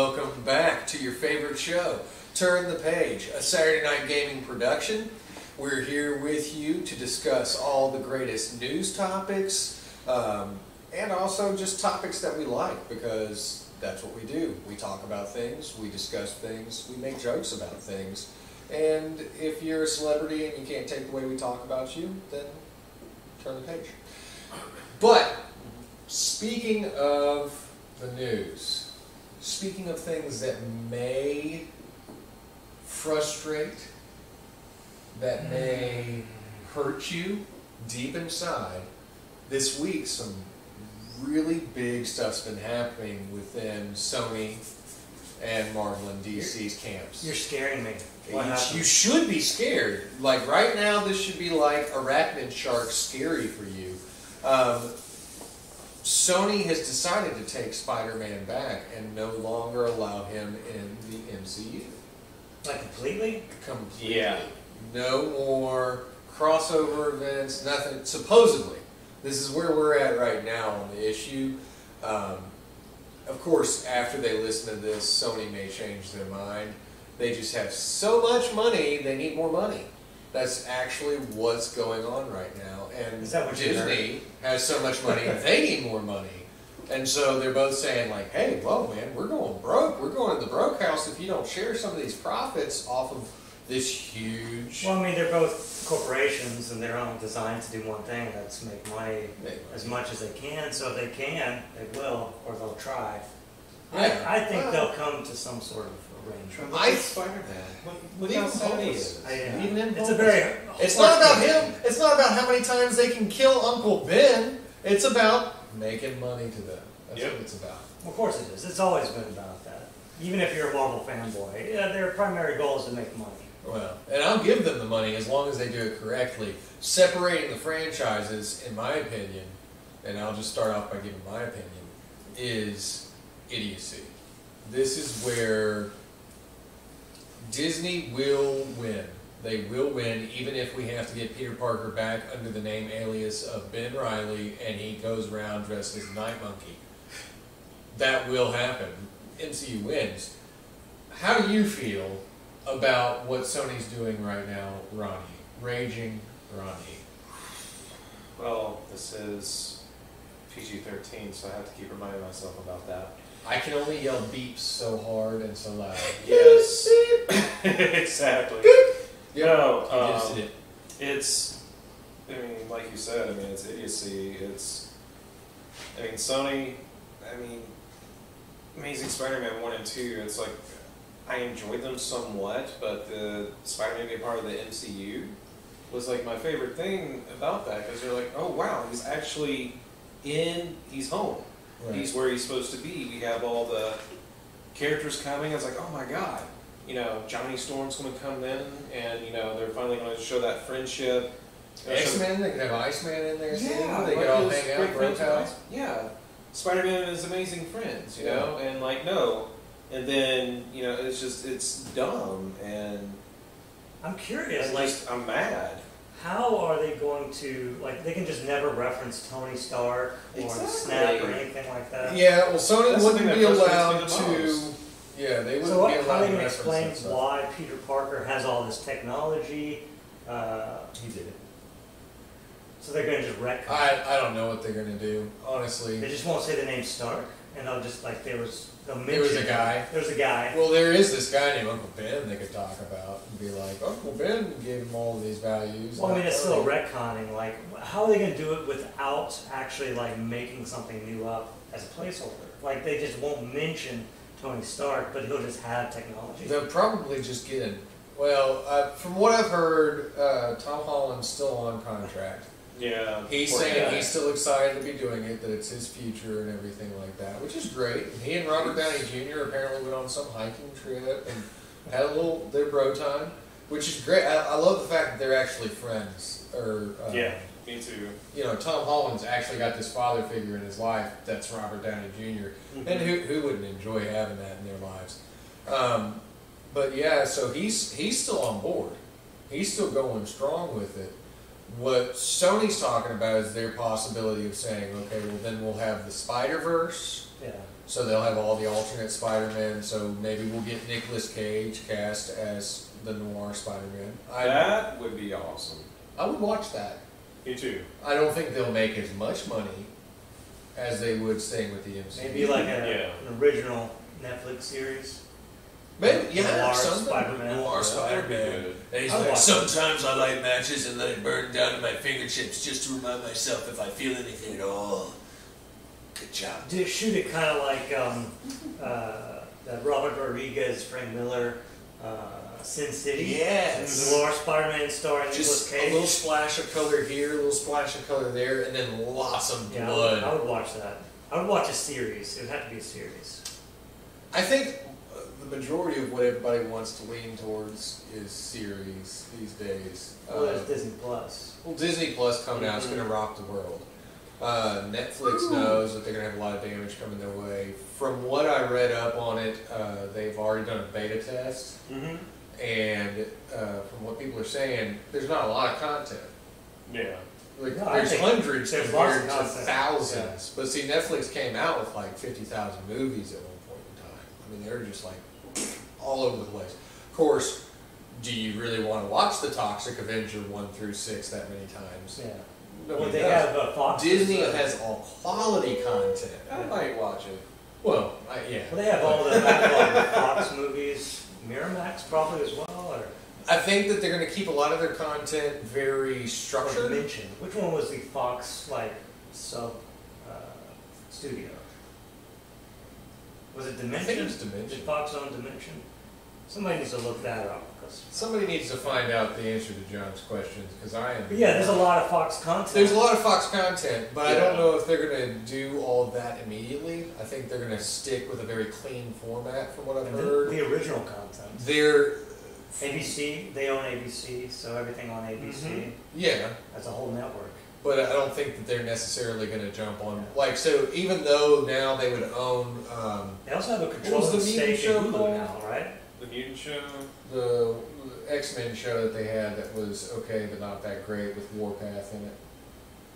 welcome back to your favorite show, Turn the Page, a Saturday night gaming production. We're here with you to discuss all the greatest news topics, and also just topics that we like, because that's what we do. We talk about things, we discuss things, we make jokes about things, and if you're a celebrity and you can't take the way we talk about you, then turn the page. But, speaking of the news, speaking of things that may frustrate, that may hurt you deep inside, this week some really big stuff's been happening within Sony and Marvel and DC's camps. You're scaring me. You should be scared. Like right now, this should be like Arachnid Shark scary for you. Sony has decided to take Spider-Man back and no longer allow him in the MCU. Like completely? Completely. Yeah. No more crossover events, nothing. Supposedly. This is where we're at right now on the issue. Of course, after they listen to this, Sony may change their mind. They just have so much money, they need more money. That's actually what's going on right now. And Is that what you Disney has so much money, they need more money. And so they're both saying like, hey, whoa man, we're going broke. We're going to the broke house if you don't share some of these profits off of this huge... Well, I mean, they're both corporations and they're all designed to do one thing, that's make money as much as they can. So if they can, they will, or they'll try. Yeah. I think they'll come to some sort of arrangement. Spider-Man. Look how sad he is. Even in It's a very... It's not about him. It's not about how many times they can kill Uncle Ben. It's about making money to them. That's what it's about. Of course it is. It's always been about that. Even if you're a Marvel fanboy, their primary goal is to make money. Well, and I'll give them the money as long as they do it correctly. Separating the franchises, in my opinion, and I'll just start off by giving my opinion, is idiocy. This is where Disney will win. They will win, even if we have to get Peter Parker back under the name alias of Ben Reilly and he goes around dressed as Night Monkey. That will happen. MCU wins. How do you feel about what Sony's doing right now, Ronnie? Raging Ronnie. Well, this is PG-13, so I have to keep reminding myself about that. I can only yell beeps so hard and so loud. Yes. Exactly. You know, did it. it's, I mean, like you said, I mean, it's idiocy. It's, I mean, Sony, I mean, Amazing Spider-Man 1 and 2, it's like, I enjoyed them somewhat, but the Spider-Man being part of the MCU was like my favorite thing about that, because they're like, oh wow, he's actually he's home. Right. He's where he's supposed to be. We have all the characters coming. I was like, oh my god, you know, Johnny Storm's going to come in, and you know, they're finally going to show that friendship. X-Men, they could have Iceman in there too. Yeah, They could like all his hang out, great bro friends house. Yeah, Spider-Man and his amazing friends, you know, and like no. And then, you know, it's just, it's dumb, and I'm curious, like, I'm mad. how are they going to, like, they can just never reference Tony Stark or Snap or anything like that? Yeah, well, Sony That's the wouldn't thing be that allowed frustrates me the to... most. Yeah, they wouldn't So be how allowed are they to going to reference explain that stuff. why Peter Parker has all this technology? He did it. So they're going to just retcon. I don't know what they're going to do, honestly. They just won't say the name Stark, and they'll just, like, they'll mention... There was a guy. There's a guy. Well, there is this guy named Uncle Ben they could talk about and be like, Uncle Ben gave him all of these values. Well, I mean, it's still retconning. Like, how are they going to do it without actually, like, making something new up as a placeholder? Like, they just won't mention Tony Stark, but he'll just have technology. They'll probably just get in. Well, from what I've heard, Tom Holland's still on contract. Yeah. He's poor saying guy. he's still excited to be doing it, that it's his future and everything like that, which is great. And he and Robert Downey Jr. apparently went on some hiking trip and had a little their bro time, which is great. I love the fact that they're actually friends. Yeah, me too. You know, Tom Holland's actually got this father figure in his life that's Robert Downey Jr. And who wouldn't enjoy having that in their lives? But yeah, so he's still on board. He's still going strong with it. What Sony's talking about is their possibility of saying, okay, well then we'll have the Spider-Verse, Yeah. So they'll have all the alternate Spider-Man. So maybe we'll get Nicolas Cage cast as the noir Spider-Man. That would be awesome. I would watch that. Me too. I don't think they'll make as much money as they would staying with the MCU. Maybe like an original Netflix series. Maybe, yeah, Noir something. Spider-Man. Noir Spider-Man. good. And he's I'd like, watch sometimes I light matches and let it burn down to my fingertips just to remind myself if I feel anything at all. Good job. Do shoot it kind of like that Robert Rodriguez, Frank Miller, Sin City. Yes. Noir Spider-Man starring Nicolas Just Cage. a little splash of color here, a little splash of color there, and then lots of Yeah, blood. I would watch that. I would watch a series. It would have to be a series. I think the majority of what everybody wants to lean towards is series these days. Well, there's Disney Plus. Well, Disney Plus coming out is going to rock the world. Netflix knows that they're going to have a lot of damage coming their way. From what I read up on it, they've already done a beta test. Mm-hmm. And from what people are saying, there's not a lot of content. Yeah. Like, No, I there's think hundreds there's lots of compared to content. thousands. But see, Netflix came out with like 50,000 movies at one point in time. I mean, they were just like all over the place. Of course, do you really want to watch The Toxic Avenger 1 through 6 that many times? Yeah. Nobody Well, they does. have Fox. Disney has all quality content. I might watch it. Well, yeah. Well, they have all the backlog of Fox movies. Miramax probably as well, or I think that they're going to keep a lot of their content very structured. Dimension. Which one was the Fox sub studio? Was it Dimension? I think it was Dimension. Did Fox own Dimension? Somebody needs to look that up. Somebody needs to find out the answer to John's questions because I am. But yeah, there's a lot of Fox content. There's a lot of Fox content, but I Yeah. don't know if they're going to do all of that immediately. I think they're going to stick with a very clean format, from what I've And heard. the original content. They're ABC, they own ABC, so everything on ABC. Mhm. yeah, That's a whole network. but I don't think that they're necessarily going to jump on like so. Even though now they would own They also have a was controlling the mutant stake show in Hulu called? now, right? The Mutant Show. the X-Men show that they had that was okay but not that great with Warpath in it.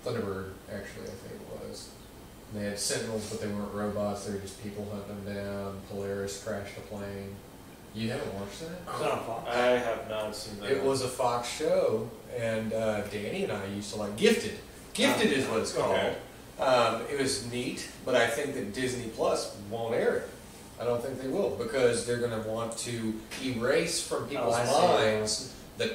Thunderbird, actually, I think it was. And they had Sentinels, but they weren't robots. They were just people hunting them down. Polaris crashed a plane. You haven't watched that? It's on Fox. I have not seen that. It was a Fox show, and Danny and I used to like Gifted. Gifted is what it's called. Okay. It was neat, but I think that Disney Plus won't air it. I don't think they will because they're going to want to erase from people's I see. minds the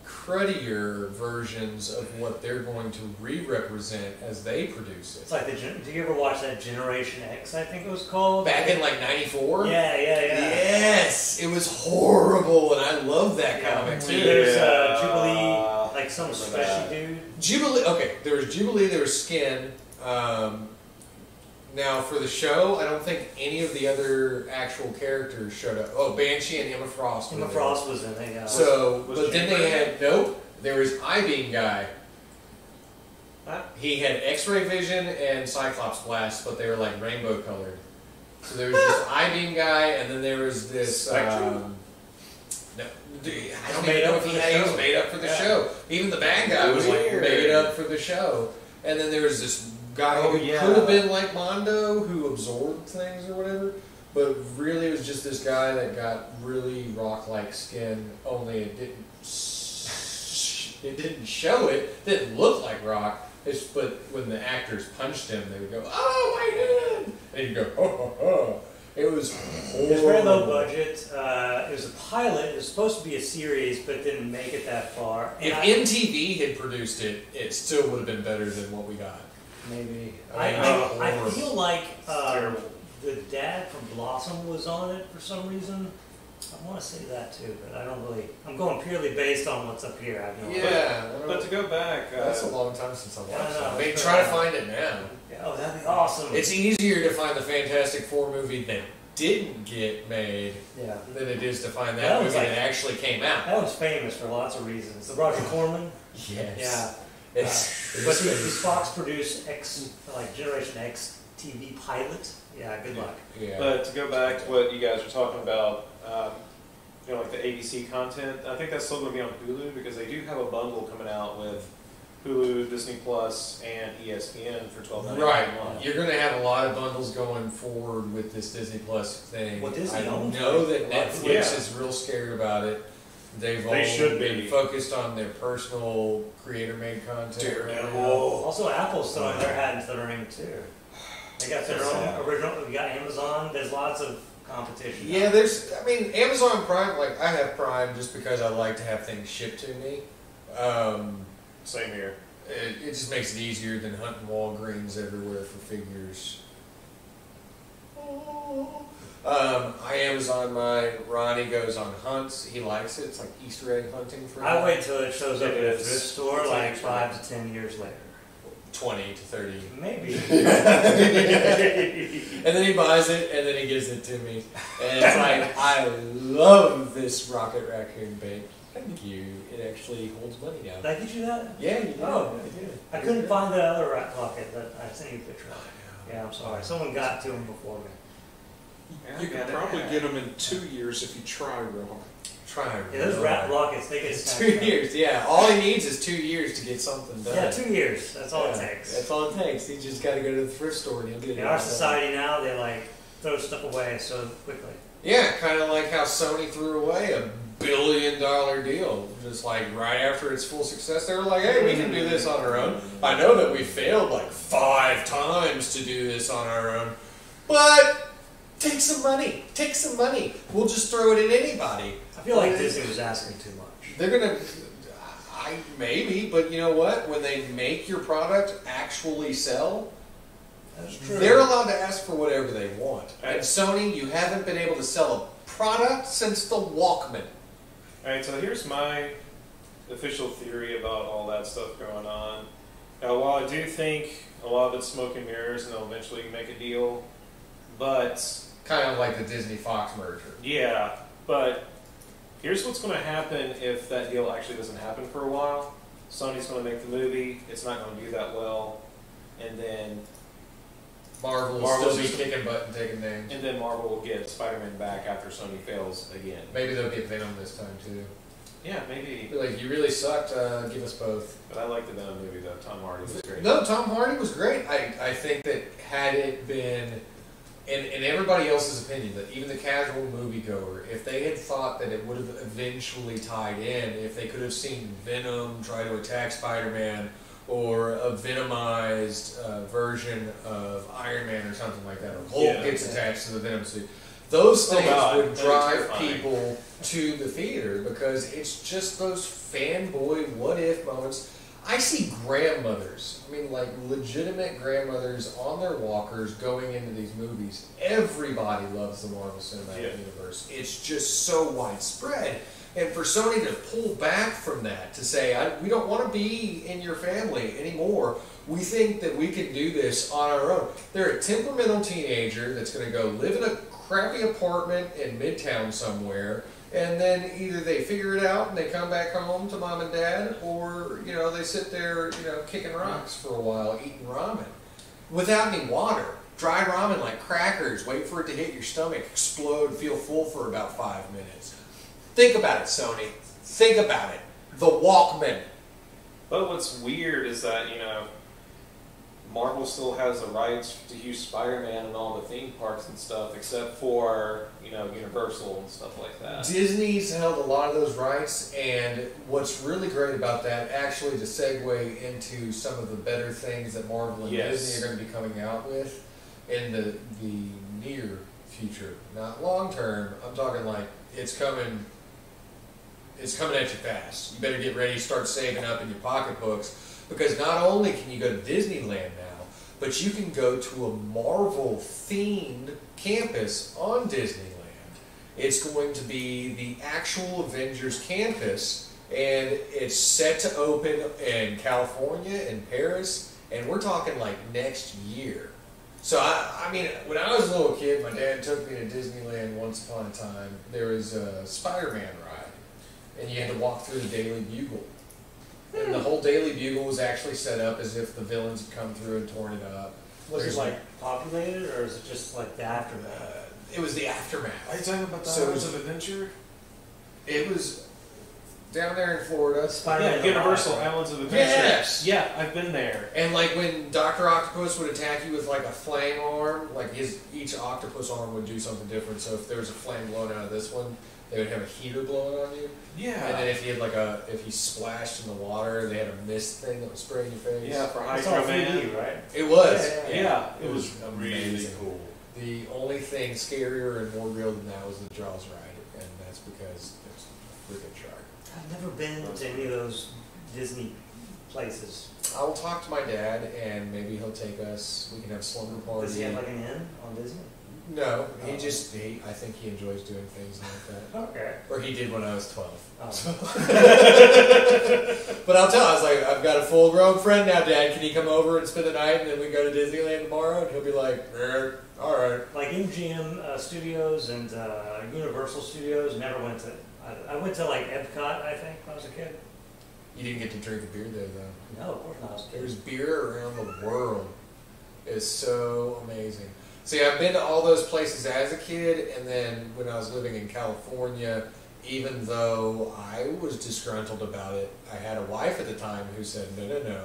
cruddier versions of what they're going to re-represent as they produce It's it. like do you ever watch that Generation X, I think it was called? Back in like '94. Yeah. Yes, it was horrible, and I love that Yeah. comic too. There's Yeah. Jubilee, like some Remember stretchy that. dude. Jubilee. Okay, there was Jubilee. There was Skin. Now for the show, I don't think any of the other actual characters showed up. Oh, Banshee and Emma Frost. were Emma there. Frost was in it. Yeah. So, Was but then Chamber they in had nope. There was I-Beam guy. Huh? He had X-ray vision and Cyclops blast, but they were like rainbow colored. So there was this I-Beam guy, and then there was this. Spectrum? No, I don't Made even know up if for he the had. He was show. made up for the Yeah. show. Even the bad guy was like Weird. made up for the show. And then there was this guy Oh, who yeah. could have been like Mondo, who absorbed things or whatever. But really, it was just this guy that got really rock-like skin. Only it didn't. It didn't show it. Didn't look like rock. But when the actors punched him, they would go, "Oh my god!" And he'd go, "Oh, oh, oh." It was horrible. It was very low budget. It was a pilot. It was supposed to be a series, but didn't make it that far. And If MTV had produced it, it still would have been better than what we got. maybe I mean, I feel like terrible. the dad from Blossom was on it for some reason. I want to say that too, but I don't really. I'm going purely based on what's up here. I have no idea. Yeah, But to go back, that's a long time since I Yeah, I watched know. that. I mean, try to find it now. Yeah, oh, that'd be awesome. It's easier to find the Fantastic Four movie that didn't get made yeah. than it is to find that, That movie was like- that actually came out. That one's famous for lots of reasons. The Roger Corman. Yes. Yeah. It's, But does Fox produce Generation X TV pilot? Yeah, good luck. yeah. But to go back to what you guys were talking about, like the ABC content, I think that's still going to be on Hulu because they do have a bundle coming out with Hulu, Disney Plus, and ESPN for $12.99 Right. a month. You're going to have a lot of bundles going forward with this Disney Plus thing. Well, Disney I owns know it. that Netflix Yeah. is real scared about it. They've They all should been be. focused on their personal creator-made content. Daredevil. Also, Apple's throwing their hat into the ring too. They got their That's own sad. original. We got Amazon. There's lots of competition. Yeah, I mean, Amazon Prime, like, I have Prime just because I like to have things shipped to me. Same here. It just makes it easier than hunting Walgreens everywhere for figures. I Amazon mine. Ronnie goes on hunts. He likes it. It's like Easter egg hunting for I him. wait till it shows up It in a is. thrift store It's like like 5 to 10 years later. 20 to 30. Maybe. And then he buys it, and then he gives it to me. And it's like, I love this Rocket Raccoon bait. Thank you. It actually holds money now. Did I get you that? Yeah, you did. Oh. I did. I couldn't find the other rat rocket that I sent you a picture of. Yeah, I'm sorry. Someone got to him before me. You can probably get them in 2 years if you try wrong. Try. Yeah, those rat rockets, they get It's snatched 2 up. years, yeah. All he needs is 2 years to get something done. Yeah, 2 years. That's all it Yeah, takes. That's all it takes. He just got to go to the thrift store and he'll get it. In our society now, they like throw stuff away so quickly. Yeah, kind of like how Sony threw away a $1 billion deal. Just like right after its full success, they were like, hey, we can do this on our own. I know that we failed like 5 times to do this on our own, but take some money. Take some money. We'll just throw it at anybody. I feel like Disney was asking too much. They're gonna, maybe, but you know what? When they make your product actually sell, That's true. they're allowed to ask for whatever they want. Right. And Sony, you haven't been able to sell a product since the Walkman. Alright, so here's my official theory about all that stuff going on. Now, while I do think a lot of it's smoke and mirrors and they'll eventually make a deal, but Kind of like the Disney Fox merger. yeah, but here's what's going to happen if that deal actually doesn't happen for a while. Sony's going to make the movie, it's not going to do that well, and then Marvel will Marvel's still be just- kicking butt and taking names. Marvel will get Spider-Man back after Sony fails again. Maybe they'll get Venom this time too. Yeah, maybe. Be like, you really sucked. Give us both. But I like the Venom movie though. Tom Hardy was great. No, Tom Hardy was great. I think that had it been, in everybody else's opinion, that even the casual moviegoer, if they had thought that it would have eventually tied in, if they could have seen Venom try to attack Spider-Man, or a Venomized version of Iron Man or something like that, or Hulk Yeah. gets attached to the Venom suit, those Oh, things God. would That'd be drive terrifying. people to the theater because it's just those fanboy what if moments. I see grandmothers, I mean like legitimate grandmothers on their walkers going into these movies. Everybody loves the Marvel Cinematic Yeah. Universe. It's just so widespread. And for Sony to pull back from that, to say, we don't want to be in your family anymore. We think that we can do this on our own. They're a temperamental teenager that's going to go live in a crappy apartment in Midtown somewhere, and then either they figure it out and they come back home to mom and dad, or they sit there kicking rocks for a while, eating ramen without any water. Dry ramen like crackers. Wait for it to hit your stomach, explode, feel full for about 5 minutes. Think about it, Sony. Think about it. The Walkman. But what's weird is that, Marvel still has the rights to use Spider-Man and all the theme parks and stuff, except for, Universal and stuff like that. Disney's held a lot of those rights, and what's really great about that, actually to segue into some of the better things that Marvel and Yes. Disney are going to be coming out with in the near future, not long term. I'm talking like it's coming at you fast. You better get ready, start saving up in your pocketbooks, because not only can you go to Disneyland now, but you can go to a Marvel themed campus on Disneyland. It's going to be the actual Avengers campus, and it's set to open in California and Paris, and we're talking like next year. So I mean, when I was a little kid, my dad took me to Disneyland once upon a time. There was a Spider-Man ride, and you had to walk through the Daily Bugle. And the whole Daily Bugle was actually set up as if the villains had come through and torn it up. Was There's it like populated, or is it just like the aftermath? It was the aftermath. Are you talking about the So- Hours of Adventure? It was down there in Florida. Spider-Man Yeah, Universal Alive, right? Islands of Adventure. Yes! Yeah, I've been there. And like when Dr. Octopus would attack you with like a flame arm, like each octopus arm would do something different. So if there was a flame blowing out of this one, they would have a heater blowing on you. Yeah. And then if you had if you splashed in the water, they had a mist thing that would spray in your face. Yeah, for It's all Hydro Man. 3D, right? It was. Yeah, It was really amazing. cool. The only thing scarier and more real than that was the Jaws ride, and that's because it's a freaking shark. I've never been to any of those Disney places. I will talk to my dad, and maybe he'll take us. We can have a slumber party. Does he have like an inn on Disney? No, I think he enjoys doing things like that. Okay. Or he did when I was 12. Oh. But I'll tell him, I was like, I've got a full grown friend now, Dad. Can you come over and spend the night, and then we go to Disneyland tomorrow? And he'll be like, all right. Like MGM Studios and Universal Studios, never went to. I went to like Epcot, I think, when I was a kid. You didn't get to drink a beer there, though. No, of course not. I was a kid. There's beer around the world. It's so amazing. See, I've been to all those places as a kid, and then when I was living in California, even though I was disgruntled about it, I had a wife at the time who said, no,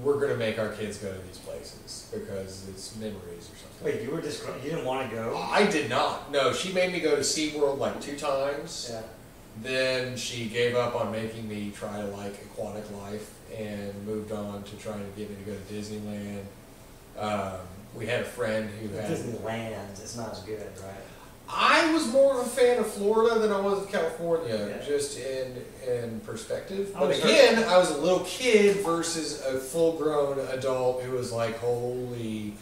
we're going to make our kids go to these places because it's memories or something. Wait, you were disgruntled? You didn't want to go? I did not. No, she made me go to SeaWorld like 2 times. Yeah. Then she gave up on making me try to like aquatic life and moved on to trying to get me to go to Disneyland. We had a friend who had... Disneyland, it's not as good, right? I was more of a fan of Florida than I was of California, Yeah. just in perspective. I But was again, I was a little kid versus a full-grown adult who was like, holy,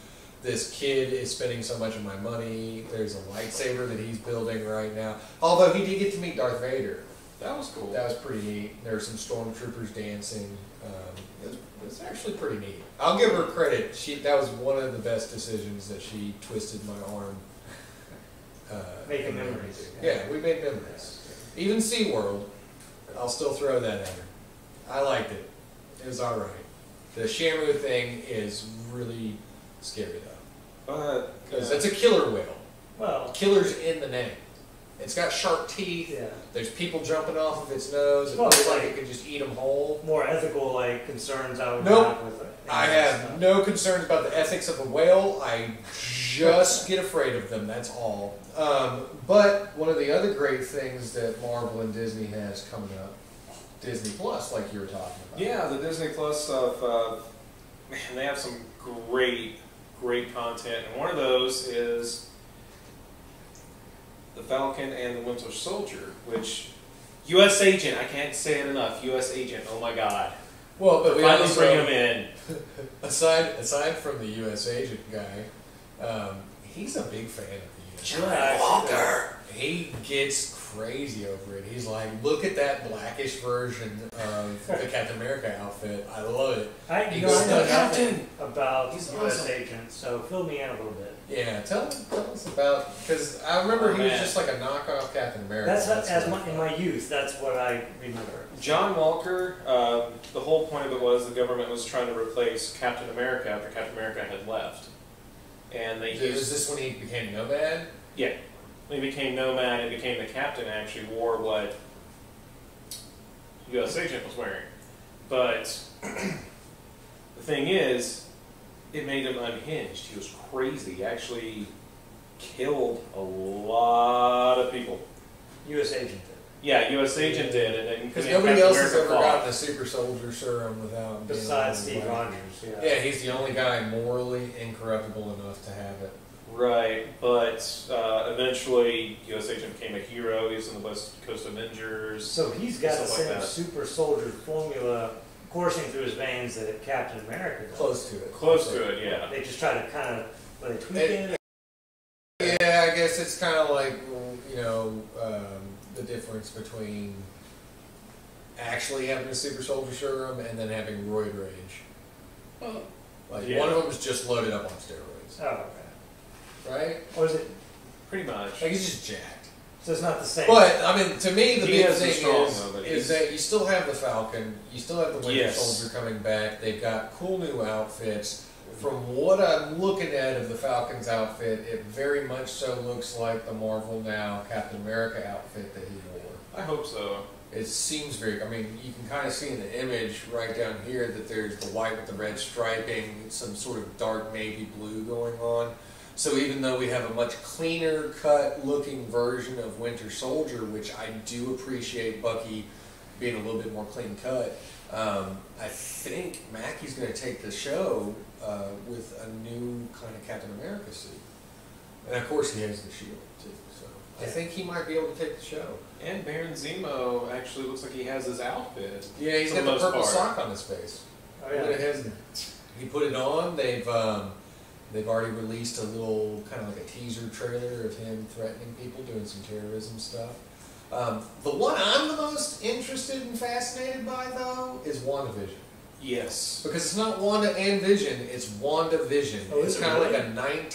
this kid is spending so much of my money. There's a lightsaber that he's building right now. Although he did get to meet Darth Vader. That was cool. That was pretty neat. There were some stormtroopers dancing. It was actually pretty neat. I'll give her credit. That was one of the best decisions that she twisted my arm. Making memories. Yeah, we made memories. Even SeaWorld, I'll still throw that at her. I liked it. It was alright. The Shamu thing is really scary though. Because it's a killer whale. Well, Killer's in the name. It's got sharp teeth. yeah. There's people jumping off of its nose. It Well, looks it's like like- it could just eat them whole. More ethical like concerns I would Nope. have with it. I have no concerns about the ethics of a whale. I just get afraid of them, that's all. But one of the other great things that Marvel and Disney has coming up, Disney Plus, like you were talking about. Yeah, the Disney Plus stuff, man, they have some great content. And one of those is The Falcon and the Winter Soldier, which, U.S. Agent, I can't say it enough, U.S. Agent, oh my god. Well, but we Finally also, bring him in. aside from the U.S. agent guy, he's a big fan of the U.S. John Walker. He gets crazy over it. He's like, look at that blackish version of the Captain America outfit. I love it. I He know goes, nothing "Captain!" about He's U.S. awesome. Agent, so fill me in a little bit. Yeah, tell us about, because I remember Oh, he was man. just like a knockoff Captain America. That's what I in thought. my youth. That's what I remember. John Walker, the whole point of it was the government was trying to replace Captain America after Captain America had left. And they Is used... this when he became Nomad? Yeah. When he became Nomad and became the captain, actually wore what U.S. Agent was wearing. But the thing is, it made him unhinged. He was crazy. He actually killed a lot of people. U.S. Agent. Yeah, U.S. Agent did, and then Because became nobody Captain else has America ever fought. gotten a super soldier serum without being Besides able to Steve like- Rogers. Yeah. Yeah, he's the only guy morally incorruptible enough to have it. Right, but eventually U.S. Agent became a hero. He was in the West Coast Avengers. So he's got the Stuff like same that. super soldier formula coursing through his veins that Captain America does. Close to it. Close to it, yeah. They just try to kind of, they tweak it. Yeah, I guess it's kind of like, the difference between actually having a super soldier serum and then having roid rage. Like, Yeah. one of them is just loaded up on steroids, Oh, okay. right? Or is it, Pretty much. Like, he's just jacked. so it's not the same. But, I mean, to me, the He big is thing strong, though, but is he's- that you still have the Falcon, you still have the Winter Yes. Soldier coming back, they've got cool new outfits. From what I'm looking at of the Falcon's outfit, it very much so looks like the Marvel Now Captain America outfit that he wore. I hope so. It seems very. I mean, you can kind of see in the image right down here that there's the white with the red striping, some sort of dark navy blue going on. So even though we have a much cleaner cut looking version of Winter Soldier, which I do appreciate Bucky being a little bit more clean cut, I think Mackey's going to take the show with a new kind of Captain America suit. And of course he has the shield too. So I think he might be able to take the show. And Baron Zemo actually looks like he has his outfit. Yeah, he's for got the the most purple part. sock on his face. Oh But it hasn't. He put it on. They've already released a little kind of like a teaser trailer of him threatening people, doing some terrorism stuff. The one I'm the most interested and fascinated by, though, is WandaVision. Yes. Because it's not Wanda and Vision, it's WandaVision. Oh, It's is it kind of really? like a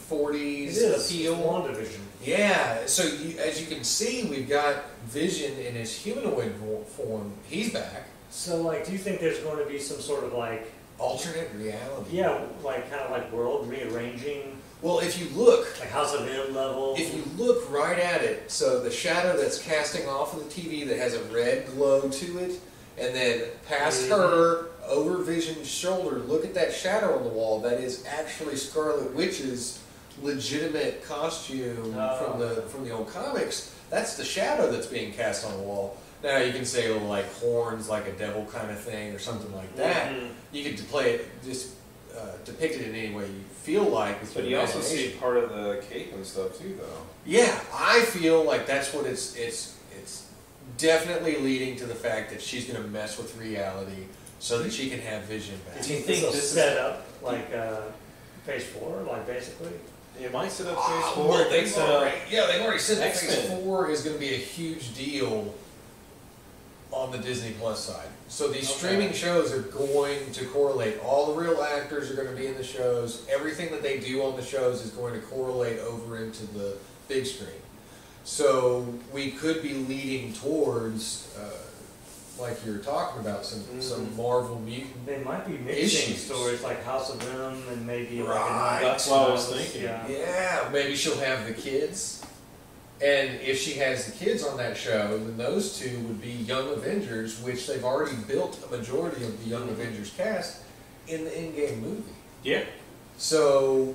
1940s It is. appeal. WandaVision. Yeah, so as you can see, we've got Vision in his humanoid form. He's back. So, like, do you think there's going to be some sort of, like, Alternate reality. yeah, like, kind of like world rearranging, Well, if you look, like House of M level? if you look right at it, so the shadow that's casting off of the TV that has a red glow to it, and then past her, over Vision's shoulder, look at that shadow on the wall. That is actually Scarlet Witch's legitimate costume from the old comics. That's the shadow that's being cast on the wall. Now you can say like horns, like a devil kind of thing, or something like that. Mhm. You could play it, just depict it in any way you feel like with But your you also see imagination. part of the cape and stuff too, though. Yeah, I feel like that's what it's definitely leading to the fact that she's going to mess with reality so that she can have Vision back. Do you think think this will this is- set up, like, Phase 4, like, basically? It might set up Phase 4. Well, It could set up. they've already said that Phase X-Men. 4 is going to be a huge deal on the Disney Plus side. So these Okay. streaming shows are going to correlate. All the real actors are going to be in the shows. Everything that they do on the shows is going to correlate over into the big screen. So we could be leading towards, like you were talking about, some Marvel mutant. They might be mixing Issues. stories like House of M and maybe like Right. another That's what I was X-Files, thinking. Yeah. Yeah, maybe she'll have the kids. And if she has the kids on that show, then those two would be Young Avengers, which they've already built a majority of the Young Avengers cast in the Endgame movie. Yeah. So,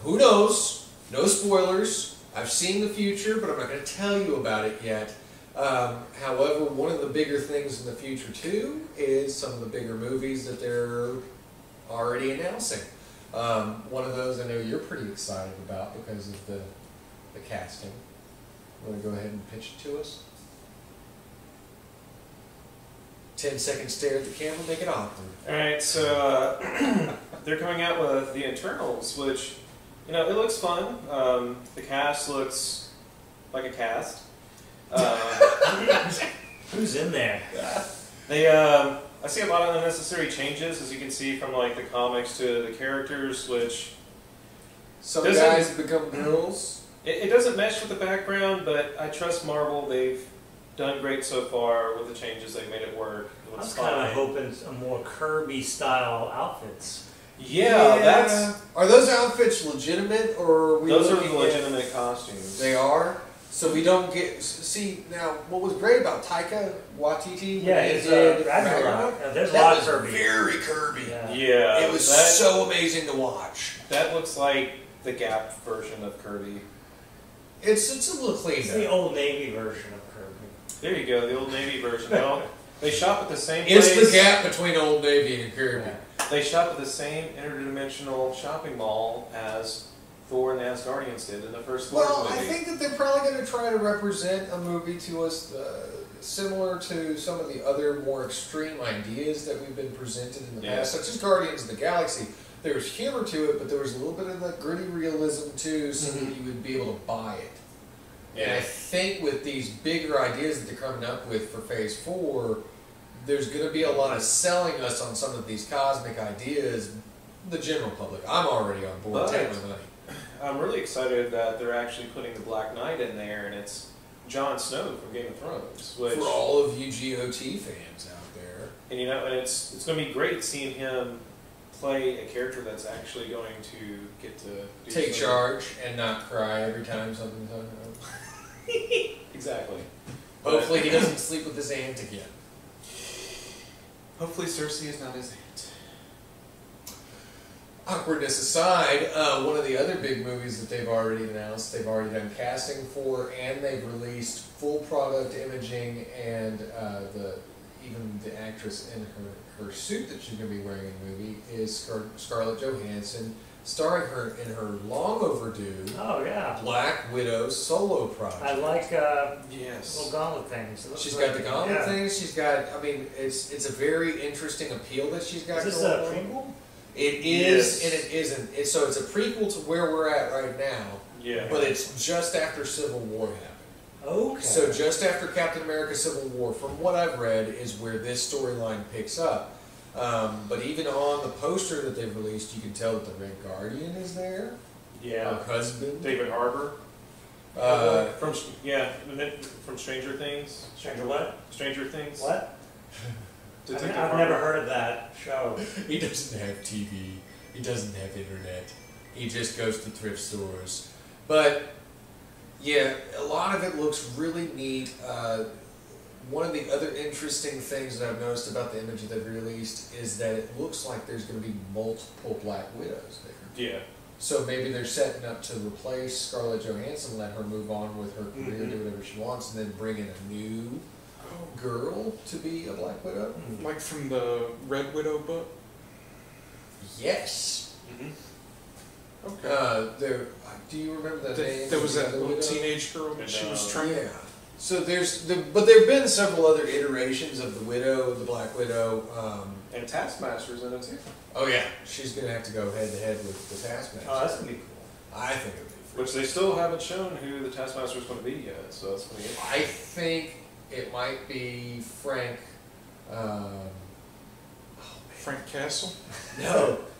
who knows? No spoilers. I've seen the future, but I'm not going to tell you about it yet. However, one of the bigger things in the future, too, is some of the bigger movies that they're already announcing. One of those I know you're pretty excited about because of the casting. Want to go ahead and pitch it to us? 10-second stare at the camera, make it awkward. Alright, so they're coming out with the Internals, which, you know, it looks fun. The cast looks like a cast. Who's in there? I see a lot of unnecessary changes, as you can see from like the comics to the characters, which Some Doesn't- guys become girls. it doesn't mesh with the background, but I trust Marvel. They've done great so far with the changes. They've made it work. It I looks was kind of fine. hoping a more Kirby-style outfits. Yeah, that's Are those outfits legitimate, or are we those are looking the at- legitimate costumes. They are. So we don't get see now. What was great about Taika Waititi? when Yeah, he it's did Ragnarok. There's a that lot was of Kirby. very Kirby. Yeah. Yeah, It was that, so amazing to watch. that looks like the Gap version of Kirby. It's a little cleaned It's the up. Old Navy version of Kirby. There you go, the Old Navy version. Well, they shop at the same place. It's the gap between Old Navy and Kirby. They shop at the same interdimensional shopping mall as Thor and Asgardians did in the first Thor Well, movie. I think that they're probably going to try to represent a movie to us similar to some of the other more extreme ideas that we've been presented in the Yeah. past, such as Guardians of the Galaxy. There was humor to it, but there was a little bit of that gritty realism too, so that you would be able to buy it. And I think with these bigger ideas that they're coming up with for Phase 4, there's going to be a lot of selling us on some of these cosmic ideas. The general public, I'm already on board. But- Take my money. I'm really excited that they're actually putting the Black Knight in there, and it's Jon Snow from Game of Thrones. Which, For all of you GOT fans out there. and you know, and it's going to be great seeing him play a character that's actually going to get to do Take something. charge and not cry every time something's done. exactly. Hopefully he doesn't sleep with his aunt again. Hopefully Cersei is not his aunt. Awkwardness aside, one of the other big movies that they've already announced, they've already done casting for, and they've released full product imaging and even the actress in her suit that she's going to be wearing in the movie is Scarlett Johansson, starring her in her long overdue Oh yeah. Black Widow solo project. I like Yes. little gauntlet things. It looks She's like- got the gauntlet yeah. things. She's got. I mean, it's a very interesting appeal that she's got. Is this going a on. prequel? It is Yes. and it isn't. So it's a prequel to where we're at right now, Yeah. but it's just after Civil War happened. Okay. So just after Captain America: Civil War, from what I've read, is where this storyline picks up. But even on the poster that they've released, you can tell that the Red Guardian is there. Yeah. Her husband. David Harbour. From From Stranger Things. Stranger what? Stranger Things. What? Detective I've Harbour. never heard of that show. he doesn't have TV. He doesn't have internet. He just goes to thrift stores. But yeah, a lot of it looks really neat. One of the other interesting things that I've noticed about the image that they've released is that it looks like there's going to be multiple Black Widows there. Yeah. So maybe they're setting up to replace Scarlett Johansson, let her move on with her career, Mhm. do whatever she wants, and then bring in a new girl to be a Black Widow. Like from the Red Widow book? Yes. Mm-hmm. Okay. Do you remember the name? There was of that the little widow? teenage girl that she was trying Yeah. So but there have been several other iterations of the Widow, the Black Widow. And Taskmaster's in it too. Oh yeah, she's gonna have to go head to head with the Taskmaster. Oh, that's gonna be cool. I think it'd be. Which they still haven't shown who the Taskmaster is going to be yet, so that's going to be I think it might be Frank. Frank Castle?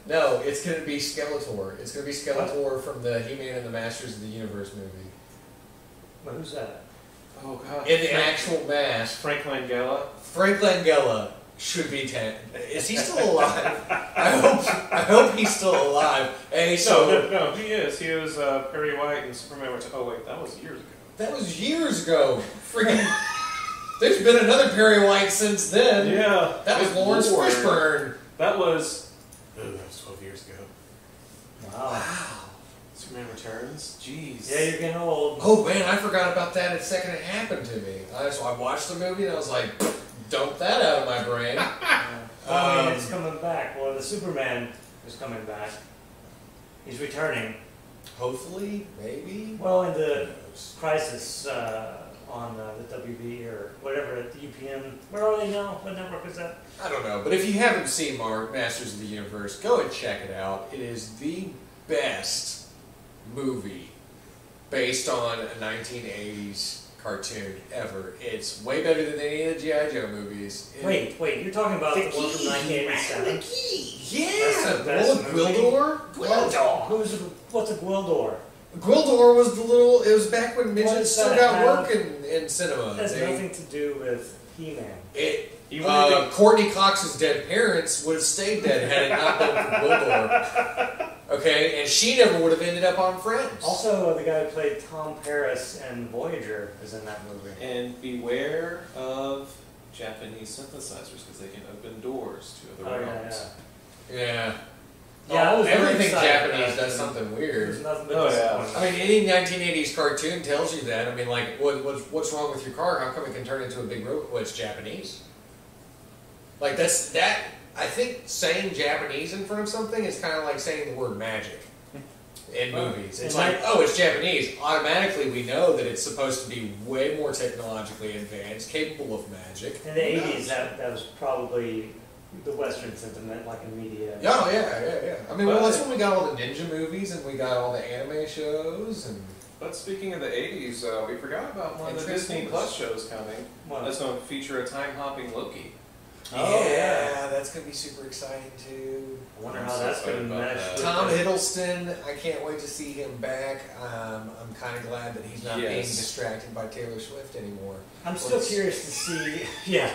No, it's gonna be Skeletor. It's gonna be Skeletor from the He-Man and the Masters of the Universe movie. Well, who's that? Oh god. In the actual mask, Frank Langella. Frank Langella should be 10. Is he still alive? I hope he's still alive. Hey, so No, he is. He was Perry White and Superman. Oh wait, that was years ago. that was years ago. Freaking. There's been another Perry White since then. Yeah. That was good Lawrence lord. Fishburne. That was 12 years ago. Wow. Superman Returns. Jeez. Yeah, you're getting old. Oh man, I forgot about that the second it happened to me. So I watched the movie and I was like, dump that out of my brain. Well, I mean, it's coming back. Well, the Superman is coming back. He's returning. Hopefully, maybe. Well, in Who the knows? Crisis on the WB or whatever, the UPN. Where are they now? What network is that? I don't know, but if you haven't seen Masters of the Universe, go and check it out. It is the best movie based on a 1980s cartoon ever. It's way better than any of the G.I. Joe movies. Wait, you're talking about the one from 1987? Yeah, That's the the best one with movie. Gwildor. Gwildor. What's a Gwildor? Gwildor was the little. It was back when What midgets does still that got have? work in cinema. It has They- nothing to do with He-Man. He would have Courtney Cox's dead parents would have stayed dead had it not been for Gwildor. Okay, and she never would have ended up on Friends. Also, the guy who played Tom Paris in Voyager is in that movie. And beware of Japanese synthesizers because they can open doors to other Oh, yeah, realms. yeah. Yeah. Yeah, I was very Everything excited Japanese about does it. something There's weird. nothing but Oh, yeah. disappointment. I mean, any 1980s cartoon tells you that. I mean, like, what's wrong with your car? How come it can turn into a big robot? Well, it's Japanese. Like, that. I think saying Japanese in front of something is kind of like saying the word magic in movies. It's like, oh, it's Japanese. Automatically, we know that it's supposed to be way more technologically advanced, capable of magic. In the 80s, that was probably the Western sentiment, like in media. Oh, yeah. I mean, well, that's when we got all the ninja movies and we got all the anime shows and... But speaking of the 80s, we forgot about one And of the Disney Transformers. Plus shows coming. What? That's going to feature a time-hopping Loki. Oh, yeah. that's going to be super exciting, too. I wonder I'm how so that's going to excited about mesh that. with Tom the- Hiddleston, I can't wait to see him back. I'm kind of glad that he's not being Yes. distracted by Taylor Swift anymore. I'm still Let's- curious to see. Yeah,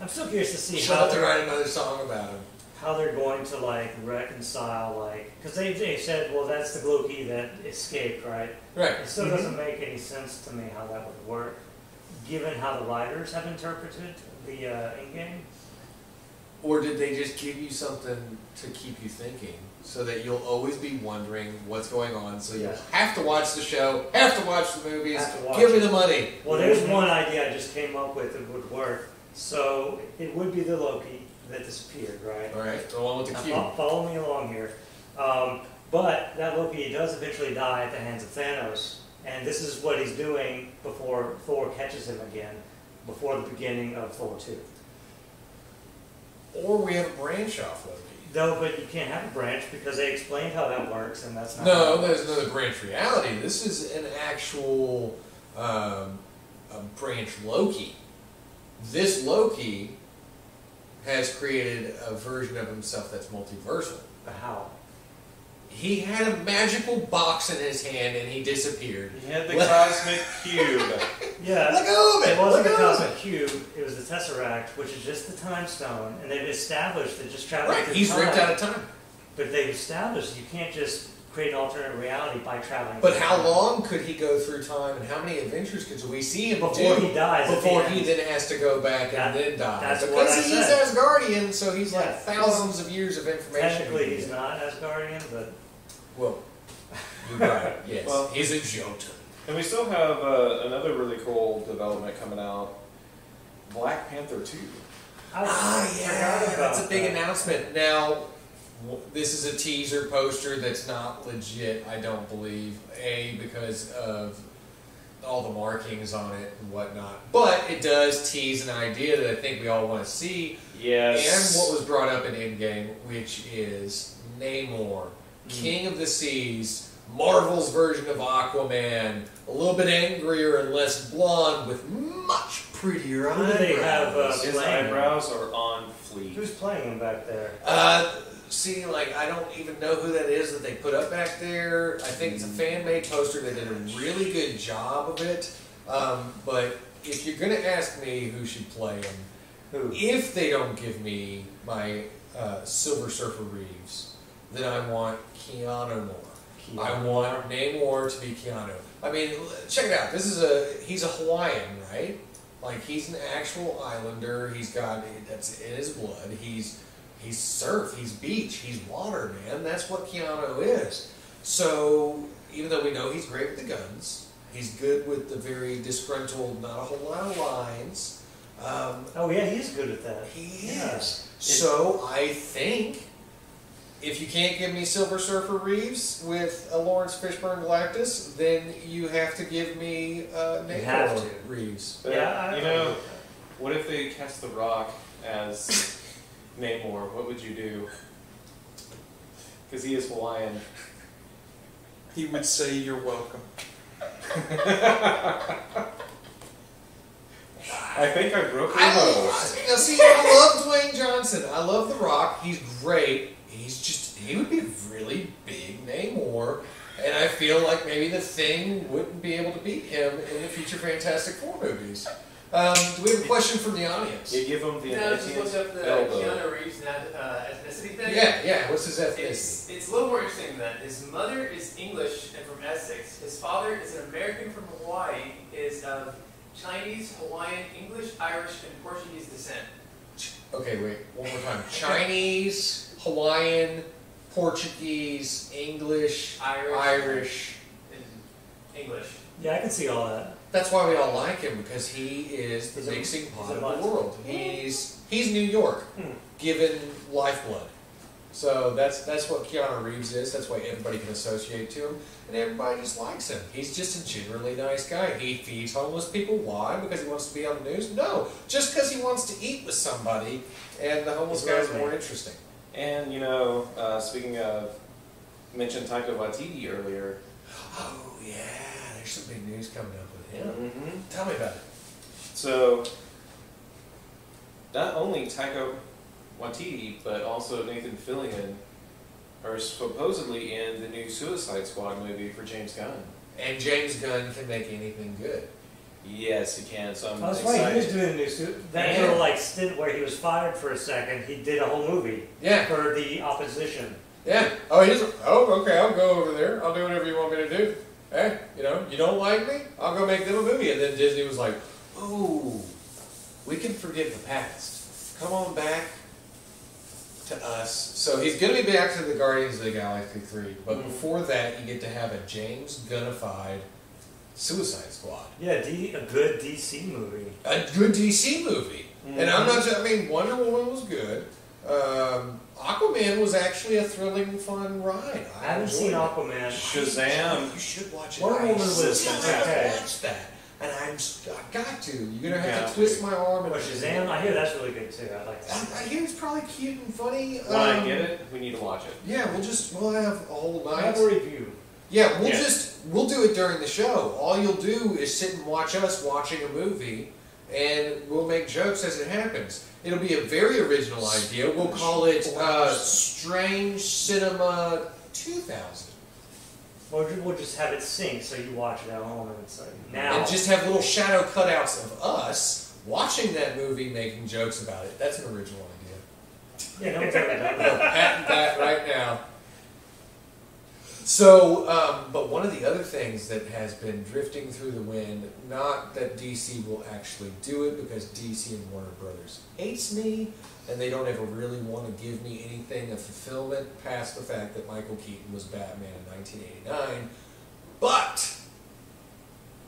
I'm still curious to see She'll how have to they're, write another song about him. how they're going to like reconcile, like, because they said, well, that's the Loki that escaped, right? Right. It still doesn't make any sense to me how that would work. given how the writers have interpreted the Endgame. Or did they just give you something to keep you thinking so that you'll always be wondering what's going on? So you Yeah. have to watch the show, have to watch the movies, Have to watch give me it. the money. Well, there's one idea I just came up with that would work. So it would be the Loki that disappeared, right? All right, the one with the Now, cube. follow me along here. But that Loki does eventually die at the hands of Thanos, and this is what he's doing before Thor catches him again, before the beginning of Thor 2. Or we have a branch off Loki. No, but you can't have a branch because they explained how that works, and that's not. No, there's another branch reality. This is an actual a branch Loki. This Loki has created a version of himself that's multiversal. But how? He had a magical box in his hand and he disappeared. He had the cosmic cube. Yeah. Let go of it! It wasn't Let the go of Cosmic it! Cube, it was the Tesseract, which is just the Time Stone, and they've established that just traveling Right, through he's time. ripped out of time. But they've established you can't just create an alternate reality by traveling. But through how time. long could he go through time and how many adventures could we see him Before do he dies, at the before end. he then has to go back and then die? That's because what I he's said. Asgardian, so he's Yeah. like thousands of years of information. Technically, he's not Asgardian, but Well, you're right, yes. Well- he's a Jotun. And we still have another really cool development coming out, Black Panther 2. I forgot that's a about big that. announcement. Now, this is a teaser poster that's not legit, I don't believe. Because of all the markings on it and whatnot. But it does tease an idea that I think we all want to see. Yes. And what was brought up in Endgame, which is Namor, King of the Seas, Marvel's version of Aquaman, a little bit angrier and less blonde with much prettier Who do they have, eyebrows. His playing eyebrows are on fleek. Who's playing him back there? See, like, I don't even know who that is that they put up back there. I think it's a fan-made poster. They did a really good job of it. But if you're going to ask me who should play him, Who? if they don't give me my Silver Surfer Reeves, then I want Keanu Moore. I want Namor to be Keanu. I mean, check it out. He's a Hawaiian, right? Like, he's an actual islander. That's in his blood. He's surf, he's beach, he's water, man. That's what Keanu is. So, even though we know he's great with the guns, he's good with the very disgruntled, not a whole lot of lines. Oh yeah, he's good at that. He Yeah. is. So, I think if you can't give me Silver Surfer Reeves with a Lawrence Fishburne Galactus, then you have to give me have Namor to. Reeves. But, Yeah, you know, what if they cast The Rock as Namor? What would you do? Because he is Hawaiian. He would say, "You're welcome." I think I broke your nose. See, I love Dwayne Johnson. I love The Rock. He's great. He would be a really big Namor. And I feel like maybe The Thing wouldn't be able to beat him in the future Fantastic Four movies. Do we have a question from the audience? You give him the No, I just looked up the elbow. Keanu Reeves ethnicity thing. Yeah. What's his ethnicity? It's a little more interesting than that. His mother is English and from Essex. His father is an American from Hawaii, is of Chinese, Hawaiian, English, Irish, and Portuguese descent. Okay, wait. One more time. Chinese, Hawaiian, Portuguese, English, Irish. And English. Yeah, I can see all that. That's why we all like him, because he is the He's a- mixing pot he's a of mutt. the world. He's New York, given lifeblood. So that's what Keanu Reeves is. That's why everybody can associate to him, and everybody just likes him. He's just a generally nice guy. He feeds homeless people. Why? Because he wants to be on the news? No, just because he wants to eat with somebody, and the homeless He's guy's lonely. more interesting. And, speaking of, mentioned Taika Waititi earlier. Oh yeah, there's some big news coming up with him. Mm-hmm. Tell me about it. So, not only Taika Waititi, but also Nathan Fillion are supposedly in the new Suicide Squad movie for James Gunn. And James Gunn can make anything good. Yes, he can. So I'm Oh, that's excited. right. He was doing a new suit. That Yeah. little like stint where he was fired for a second. He did a whole movie Yeah, for the opposition. yeah. Oh, okay, I'll go over there. I'll do whatever you want me to do. Hey, you don't like me? I'll go make them a movie. And then Disney was like, oh, we can forget the past. Come on back to us. So he's going to be back to the Guardians of the Galaxy 3, but before that, you get to have a James Gunnified Suicide Squad. Yeah, a good DC movie. A good DC movie. And I'm not just, I mean, Wonder Woman was good. Aquaman was actually a thrilling, fun ride. I haven't seen enjoyed it. Aquaman. Shazam. You should watch it. Wonder Woman I was still have okay. to watch that. And I've got to. You're going to have Yeah. to twist my arm. But Shazam, I hear that's really good too. I like that. I hear it's probably cute and funny. When I get it, we need to watch it. Yeah, we'll have a whole I night. have a review. Yeah, Yeah. we'll do it during the show. All you'll do is sit and watch us watching a movie, and we'll make jokes as it happens. It'll be a very original idea. We'll call it Strange Cinema 2000. We'll just have it sync so you watch it at home and it's like now. And just have little shadow cutouts of us watching that movie, making jokes about it. That's an original idea. Yeah, no one's ever done We'll that. patent that right now. So, but one of the other things that has been drifting through the wind, not that DC will actually do it, because DC and Warner Brothers hates me, and they don't ever really want to give me anything of fulfillment past the fact that Michael Keaton was Batman in 1989. But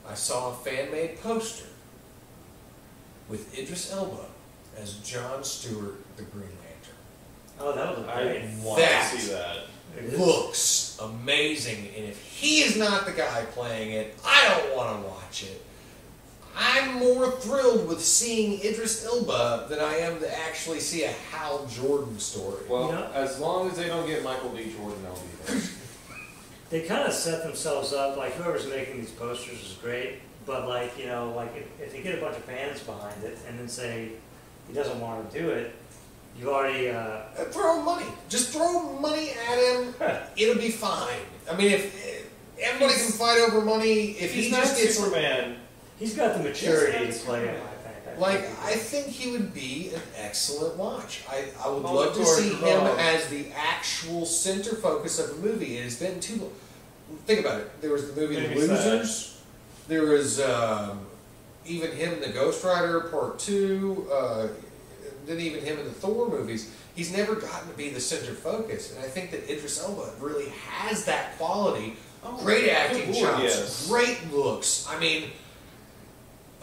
I saw a fan-made poster with Idris Elba as Jon Stewart, the Green Lantern. Oh, that was I great. want That- to see that. It is. Looks amazing, and if he is not the guy playing it, I don't want to watch it. I'm more thrilled with seeing Idris Elba than I am to actually see a Hal Jordan story. Well, You know- as long as they don't get Michael B. Jordan, I'll be there. They kind of set themselves up, like whoever's making these posters is great, but like, you know, like if they get a bunch of fans behind it and then say he doesn't want to do it, you already, Throw money. Just throw money at him. It'll be fine. I mean, if everybody can fight over money, if he He's not just gets Superman. he's got the maturity Yes, to play it, I think. like, I think he would be an excellent watch. I would Oh, love of to course, see him Rob. as the actual center focus of the movie. It has been too long. Think about it. There was the movie The Maybe sad. Losers. There was even him in the Ghost Rider Part 2. Then even him in the Thor movies. He's never gotten to be the center focus. And I think that Idris Elba really has that quality. Great acting good chops. lord, yes. Great looks. I mean,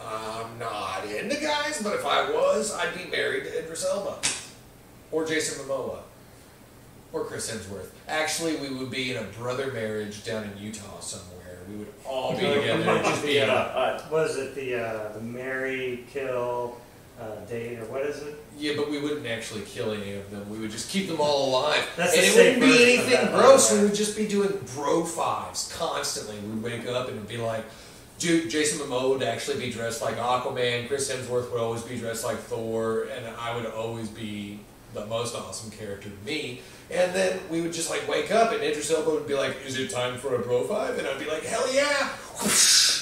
I'm not into guys, but if I was, I'd be married to Idris Elba. Or Jason Momoa. Or Chris Hemsworth. Actually, we would be in a brother marriage down in Utah somewhere. We would all be together. Just be What is it, the marry, kill, date, or what is it? yeah, but we wouldn't actually kill any of them. We would just keep them all alive. That's and the it safe wouldn't be version of anything that, by gross. the way. We would just be doing bro fives constantly. We'd wake up and it'd be like, dude, Jason Momoa would actually be dressed like Aquaman. Chris Hemsworth would always be dressed like Thor. And I would always be the most awesome character to me. And then we would just like wake up and Idris Elba would be like, is it time for a bro five? And I'd be like, hell yeah!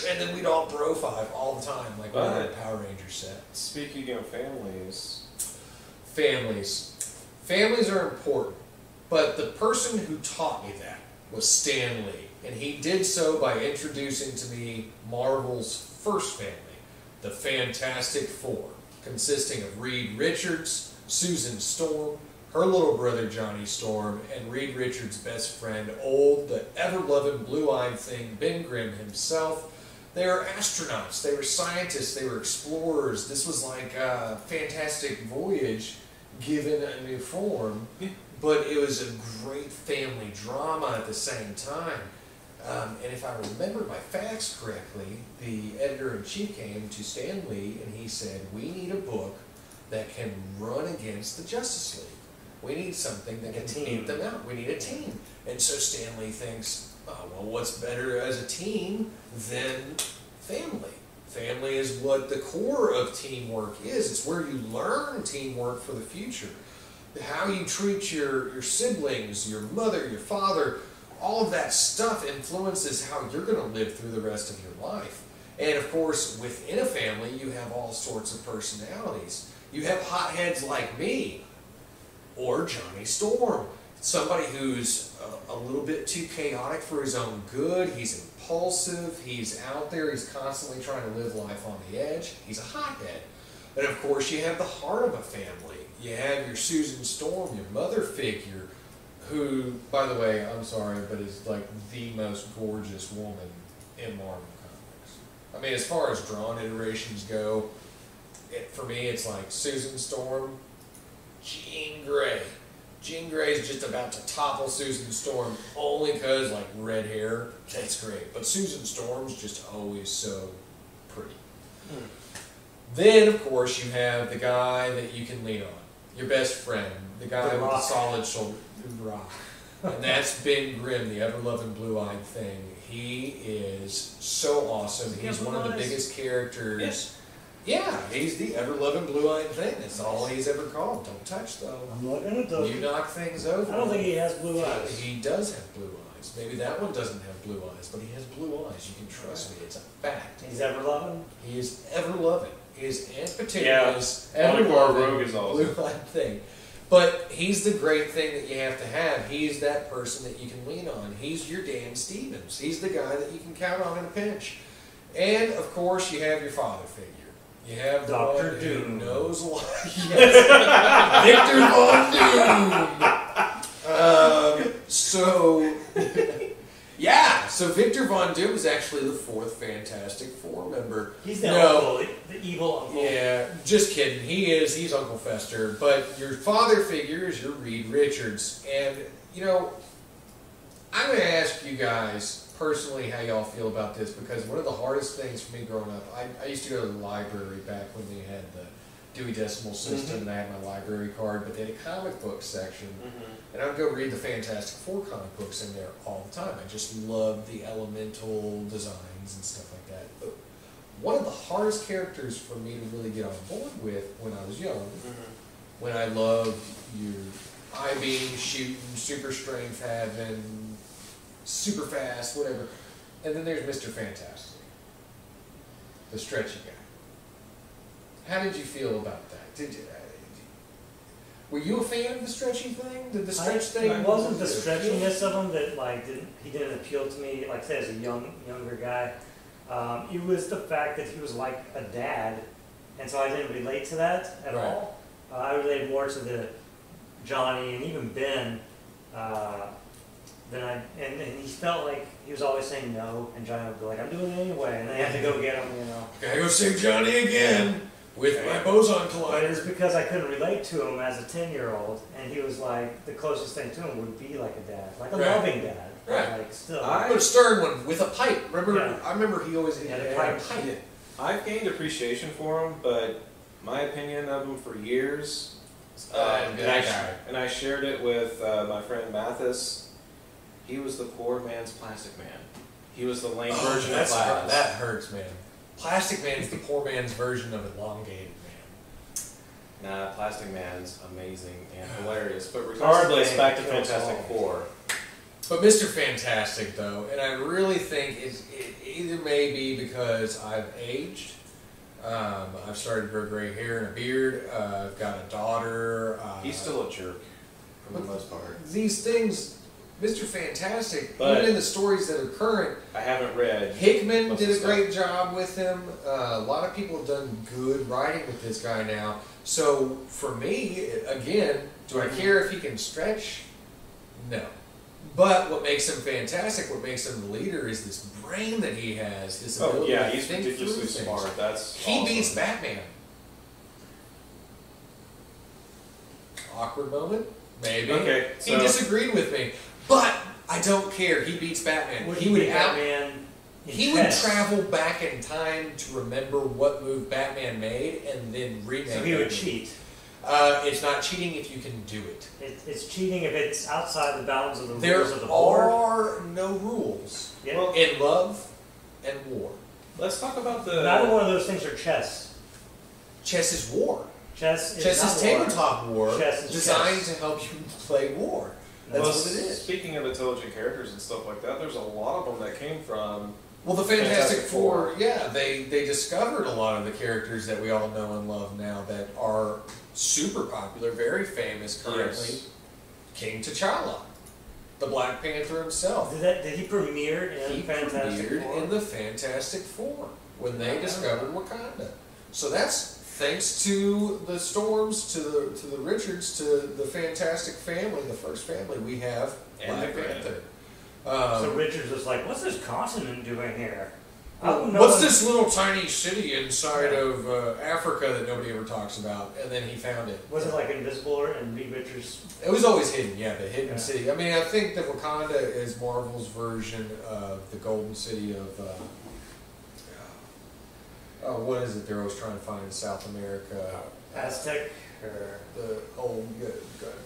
And then we'd all bro five all the time, like we were a Power Rangers set. Speaking of families, Families are important, but the person who taught me that was Stan Lee, and he did so by introducing to me Marvel's first family, the Fantastic Four, consisting of Reed Richards, Susan Storm, her little brother Johnny Storm, and Reed Richards' best friend, the ever-loving blue-eyed thing, Ben Grimm himself. They were astronauts, they were scientists, they were explorers. This was like a fantastic voyage given a new form, but it was a great family drama at the same time. And if I remember my facts correctly, the editor-in-chief came to Stan Lee and he said, we need a book that can run against the Justice League. We need something that can beat them out. We need a team. And so Stan Lee thinks, oh, well, what's better as a team than family? Family is what the core of teamwork is. It's where you learn teamwork for the future. How you treat your siblings, your mother, your father, all of that stuff influences how you're going to live through the rest of your life. And of course, within a family, you have all sorts of personalities. You have hotheads like me, or Johnny Storm. somebody who's a little bit too chaotic for his own good. He's impulsive. He's out there. He's constantly trying to live life on the edge. He's a hothead. And of course, you have the heart of a family. You have your Susan Storm, your mother figure, who, by the way, I'm sorry, but is like the most gorgeous woman in Marvel Comics. I mean, as far as drawn iterations go, for me, it's like Susan Storm, Jean Grey. Jean Grey is just about to topple Susan Storm only because, like, red hair, that's great. But Susan Storm's just always so pretty. Then, of course, you have the guy that you can lean on, your best friend, the guy The with the Rock. solid shoulder, the Rock. And that's Ben Grimm, the ever-loving blue-eyed thing. He is so awesome. Does he He's have one of the blue eyes? biggest characters. Yeah, he's the ever-loving blue-eyed thing. That's all he's ever called. Don't touch, though. I'm looking at those. You knock things over. I don't think he has blue eyes. He does have blue eyes. Maybe that one doesn't have blue eyes, but he has blue eyes. You can trust me. It's a fact. He's ever loving. He is ever-loving. He is Aunt Yeah. Petunia's Wonder Bar ever-loving Rogue is awesome. blue-eyed thing. But he's the great thing that you have to have. He's that person that you can lean on. He's your Dan Stevens. He's the guy that you can count on in a pinch. And, of course, you have your father figure. You have the Dr. one who Doom. knows a lot. Yes. Victor Von Doom. So Victor Von Doom is actually the fourth Fantastic Four member. He's the No. uncle, the evil uncle. Yeah, just kidding. He's Uncle Fester. But your father figure is your Reed Richards. And, you know, I'm going to ask you guys personally how y'all feel about this, because one of the hardest things for me growing up, I used to go to the library back when they had the Dewey Decimal System, and I had my library card, but they had a comic book section, and I would go read the Fantastic Four comic books in there all the time. I just loved the elemental designs and stuff like that. But one of the hardest characters for me to really get on board with when I was young, when I loved your I-beam shooting, super strength having, super fast, whatever. And then there's Mr. Fantastic, the stretchy guy. How did you feel about that? Were you a fan of the stretchy thing? Did the stretch thing? It wasn't the stretchiness of him that like he didn't appeal to me. Like say as a younger guy, it was the fact that he was like a dad, and so I didn't relate to that at Right. all. I related more to the Johnny and even Ben. And he felt like he was always saying no, and Johnny would be like, I'm doing it anyway, and they had to go get him, you know. Gotta go save Johnny again with my boson But it's collider. because I couldn't relate to him as a 10-year-old, and he was like, the closest thing to him would be like a dad, like a Right. loving dad, but Right. like still. But a stern one with a pipe. Remember? Yeah. I remember he always Yeah, had the a pipe. pipe. I've gained appreciation for him, but my opinion of him for years, and I shared it with my friend Mathis. He was the poor man's Plastic Man. He was the lame version of Plastic. that hurts, man. Plastic Man's the poor man's version of Elongated Man. Nah, Plastic Man's amazing and hilarious. But regardless, Man back to kills Fantastic all. Four. But Mr. Fantastic, though, and I really think it either may be because I've aged. I've started to grow gray hair and a beard. I've got a daughter. He's still a jerk for the most part. These things, Mr. Fantastic, But- even in the stories that are current, I haven't read. Hickman Most did a of the great job with him. A lot of people have done good writing with this guy now. So for me, again, do I care if he can stretch? No. But what makes him fantastic, what makes him the leader, is this brain that he has. This Oh ability yeah, to he's think ridiculously through things. smart. That's He awesome. beats Batman. Awkward moment? Maybe. Okay, He so- disagreed with me. But I don't care. He beats Batman. Would he would be out. Batman in He would chess. travel back in time to remember what move Batman made and then remake So he would it. cheat. It's not cheating if you can do it. It's cheating if it's outside the bounds of the There rules of the board. are no rules Yeah. Well, in love and war. let's talk about Neither the. one of those things are chess. Chess is war. Chess is Chess not is war. tabletop war Chess is designed chess. to help you play war. That's Well, what it is. Speaking of intelligent characters and stuff like that, there's a lot of them that came from. Well, the Fantastic Fantastic Four, Four. yeah, they discovered a lot of the characters that we all know and love now that are super popular, very famous currently. Yes. King T'Challa, the Black Panther himself. Did he premiere in He Fantastic premiered Four? in the Fantastic Four when they discovered Wakanda. So that's thanks to the Storms, to the Richards, to the Fantastic family, the first family we have, And Black the Panther. So Richards was like, "What's this continent doing here? How come no What's one-" this little tiny city inside of Africa that nobody ever talks about? And then he found it. Was it like Invisible and Reed Richards? It was always hidden, yeah, the hidden Yeah. city. I mean, I think that Wakanda is Marvel's version of the Golden City of, what is it they're always trying to find in South America? Aztec or The old,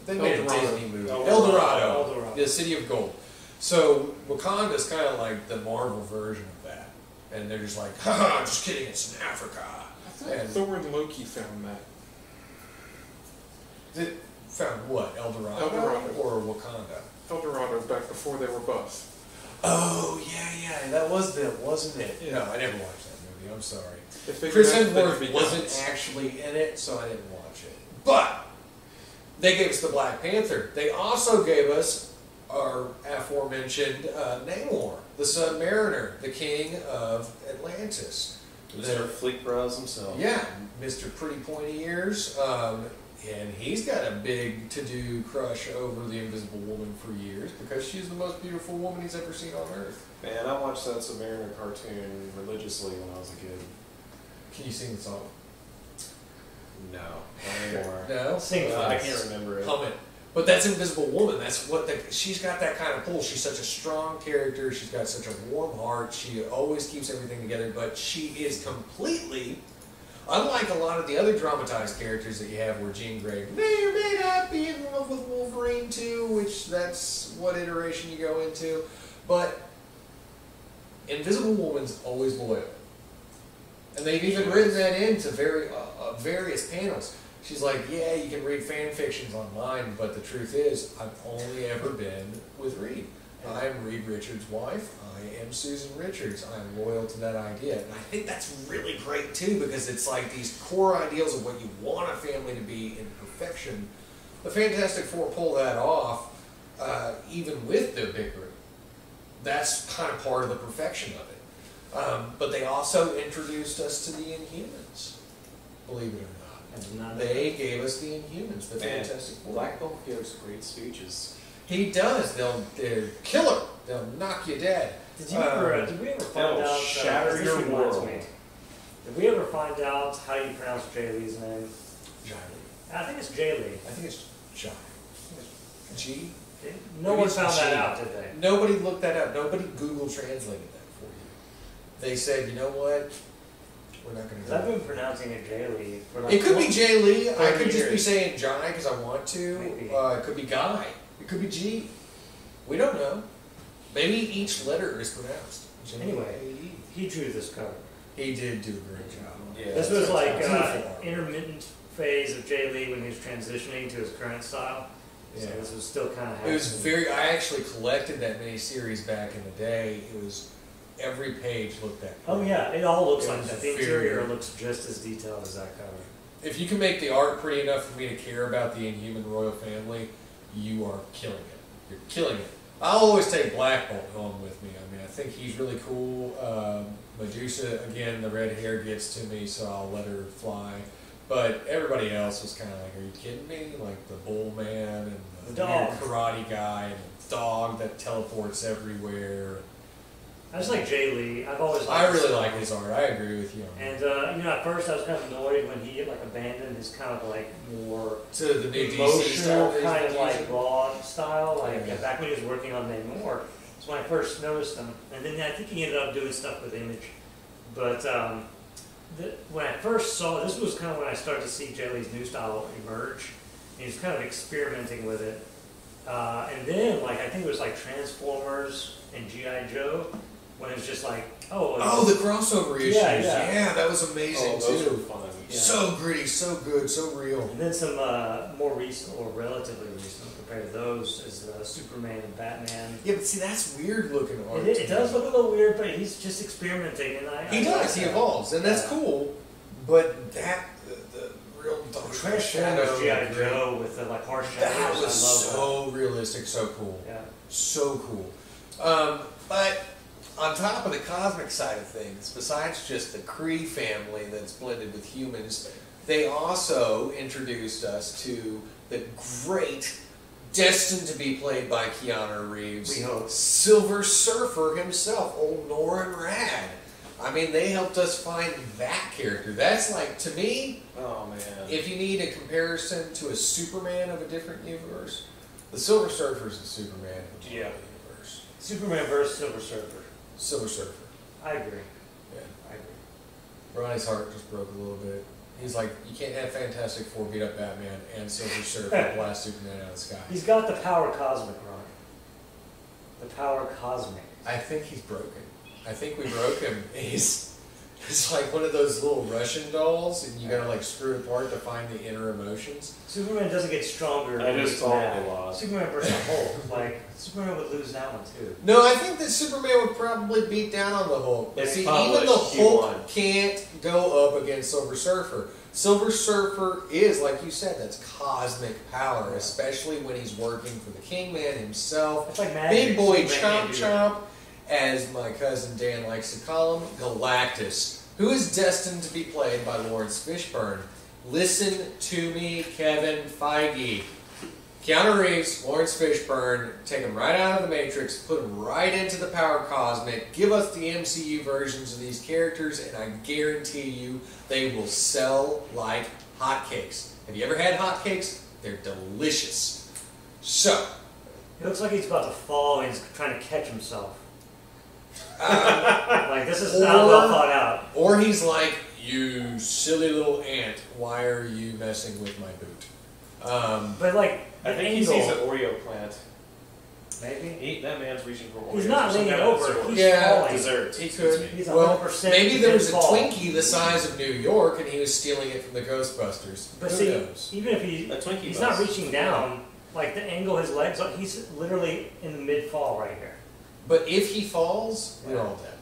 they made a Eldorado. Disney movie. El El Dorado. Dorado, the City of Gold. So Wakanda's kind of like the Marvel version of that. And they're just like, haha, just kidding, it's in Africa. I thought And Thor and Loki found that. found what, El Dorado, El Dorado. or Wakanda? Eldorado back before they were buff. Oh, yeah, that was them, wasn't it? Yeah. No, I never watched that movie, I'm sorry. They figured Chris out they could Hemsworth be wasn't gods. actually in it, so I didn't watch it. But they gave us the Black Panther. They also gave us our aforementioned Namor, the Submariner, the king of Atlantis. Mr. Fleet Bros himself. Yeah, Mr. Pretty Pointy Ears. And he's got a big to-do crush over the Invisible Woman for years because she's the most beautiful woman he's ever seen on Earth. Man, I watched that Submariner cartoon religiously when I was a kid. Can you sing the song? No, not anymore. No? Sing it. I can't remember it. Hum it. But that's Invisible Woman. That's what she's got that kind of pull. She's such a strong character. She's got such a warm heart. She always keeps everything together. But she is completely, unlike a lot of the other dramatized characters that you have, where Jean Grey may or may not be in love with Wolverine too, which that's what iteration you go into. But Invisible Woman's always loyal. And they've even written that into various panels. She's like, yeah, you can read fan fictions online, but the truth is, I've only ever been with Reed. I'm Reed Richards' wife. I am Susan Richards. I'm loyal to that idea. And I think that's really great, too, because it's like these core ideals of what you want a family to be in perfection. The Fantastic Four pull that off, even with their bickering. That's kind of part of the perfection of it. But they also introduced us to the Inhumans, believe it or not. I did not know They gave us the Inhumans, the Man, Fantastic Four. Black Bolt gives great speeches. He does. They're killer. They'll knock you dead. Did we ever find they'll out? shatter this your reminds world. me. Did we ever find out how you pronounce Jay Lee's name? Jai Lee. I think it's Jay Lee. I think it's Jai. G. No Maybe one it's found that G. out, did they? Nobody looked that up. Nobody Google translated that for you. They said, you know what? We're not going to Because do I've it. been pronouncing it Jay Lee for like. It could be 20 Jay Lee. I 30 could just be years. saying Jai because I want to. Maybe. It could be Guy. It could be G. We don't know. Maybe each letter is pronounced. Anyway. He drew this cover. He did do a great job. Yeah, This was like Beautiful. intermittent phase of Jay Lee when he was transitioning to his current style. So Yeah. this was still kind of It was happening. very. I actually collected that miniseries back in the day. It was every page looked that. Oh great. yeah, it all looks It like was that. The very interior good. looks just as detailed as that cover. If you can make the art pretty enough for me to care about the Inhuman royal family, you are killing it. You're killing it. I'll always take Black Bolt home with me. I mean, I think he's really cool. Medusa, again, the red hair gets to me, so I'll let her fly. But everybody else was kind of like, are you kidding me? Like the bull man and The the dog. weird karate guy and the dog that teleports everywhere. I just like Jay Lee. I've always liked I really his like style. his art. I agree with you on that. And at first I was kind of annoyed when he like abandoned his kind of like more To the new DC style emotional that he's kind of been like using. raw style. Like Yeah. back when he was working on Namor, that's when I first noticed him. And then I think he ended up doing stuff with Image. But when I first saw this was kind of when I started to see Jay Lee's new style emerge. And he was kind of experimenting with it. And then like I think it was like Transformers and G.I. Joe when it was just like Oh, the crossover issues. Yeah, yeah. That was amazing Oh, those too. were fun. Yeah. So gritty, so good, so real. And then some more recent, or relatively recent compared to those, is Superman and Batman. Yeah, but see, that's weird looking art. It does look a little weird, but he's just experimenting, and He does. He evolves, and that's Yeah. cool. But that the real dark Transformers shadow. G.I. Joe with the like harsh shadows. That I was love so realistic, so cool. that. Yeah. So cool. But on top of the cosmic side of things, besides just the Kree family that's blended with humans, they also introduced us to the great, destined to be played by Keanu Reeves, We hope. Silver Surfer himself, old Norrin Rad. I mean, they helped us find that character. That's like, to me, Oh man. if you need a comparison to a Superman of a different universe, the Silver Surfer is the Superman of a different universe. Superman versus Silver Surfer. Silver Surfer. I agree. Yeah. I agree. Ronnie's heart just broke a little bit. He's like, you can't have Fantastic Four beat up Batman and Silver Surfer blast Superman out of the sky. He's got the power cosmic, Ron. The power cosmic. I think he's broken. I think we broke him. He's like one of those little Russian dolls, and you gotta like screw it apart to find the inner emotions. Superman doesn't get stronger. I when just he's told mad. him they lost. Superman versus Hulk. Like Superman would lose that one too. No, I think that Superman would probably beat down on the Hulk. But It's see, published, even the he won. Hulk can't go up against Silver Surfer. Silver Surfer is, like you said, that's cosmic power, especially when he's working for the Kingman himself. It's like magic. Big boy Superman Chomp can't do that. Chomp, as my cousin Dan likes to call him, Galactus, who is destined to be played by Lawrence Fishburne. Listen to me, Kevin Feige. Keanu Reeves, Lawrence Fishburne, take him right out of the Matrix, put him right into the Power Cosmic, give us the MCU versions of these characters, and I guarantee you they will sell like hotcakes. Have you ever had hotcakes? They're delicious. So, He looks like he's about to fall and he's trying to catch himself. um, Like this is not well thought out. or he's like, you silly little ant, why are you messing with my boot? But like I the think he angle, sees an Oreo plant. maybe That man's reaching for Oreos. he's not Some leaning kind of over. dessert. He's Yeah, falling. Dessert. He Excuse could. me. He's Well, 100% maybe there was a fall. Twinkie the size of New York and he was stealing it from the Ghostbusters. But Who see, knows? even if he A Twinkie he's bus. not reaching down, like the angle his legs are, he's literally in the mid fall right here. But if he falls, we're all dead.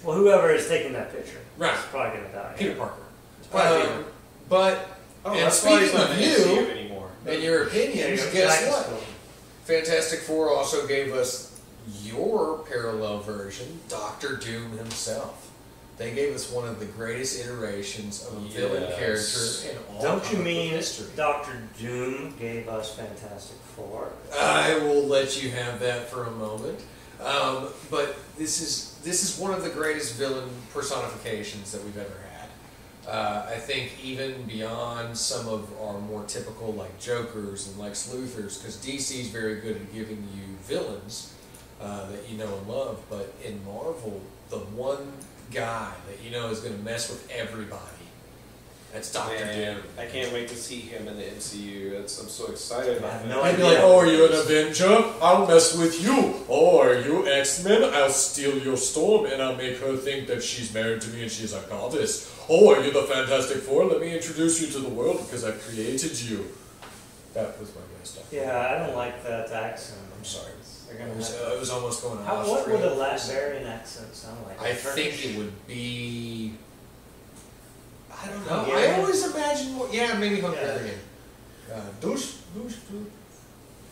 Well, whoever is taking that picture Right. is probably gonna die. Peter Parker. It's probably Peter. But, Oh, and that's why he's speaking not of in you, MCU anymore. and your Yeah, opinions, you're guess back what? to school. Fantastic Four also gave us your parallel version, Doctor Doom himself. They gave us one of the greatest iterations of a villain Yes. character in all Don't you comic book mean history. Dr. Doom gave us Fantastic Four? I will let you have that for a moment. But this is one of the greatest villain personifications that we've ever had. I think even beyond some of our more typical like Jokers and Lex Luthors, because DC is very good at giving you villains that you know and love. But in Marvel, the one guy that you know is going to mess with everybody, that's Doctor Man, Doom. I can't wait to see him in the MCU. I'm so excited I about have him. no I'd be idea. like, oh, are you an Avenger? I'll mess with you. Oh, are you X-Men? I'll steal your Storm and I'll make her think that she's married to me and she's a goddess. Oh, are you the Fantastic Four? Let me introduce you to the world because I've created you. That was my best stuff. Yeah, I don't like that accent. I'm sorry. They're It gonna was, have- it was almost going How, off. what would a Latvian accent sound like? I think it would be... I don't know. I Hungarian? always imagine more... Yeah, maybe Hungarian. Douche.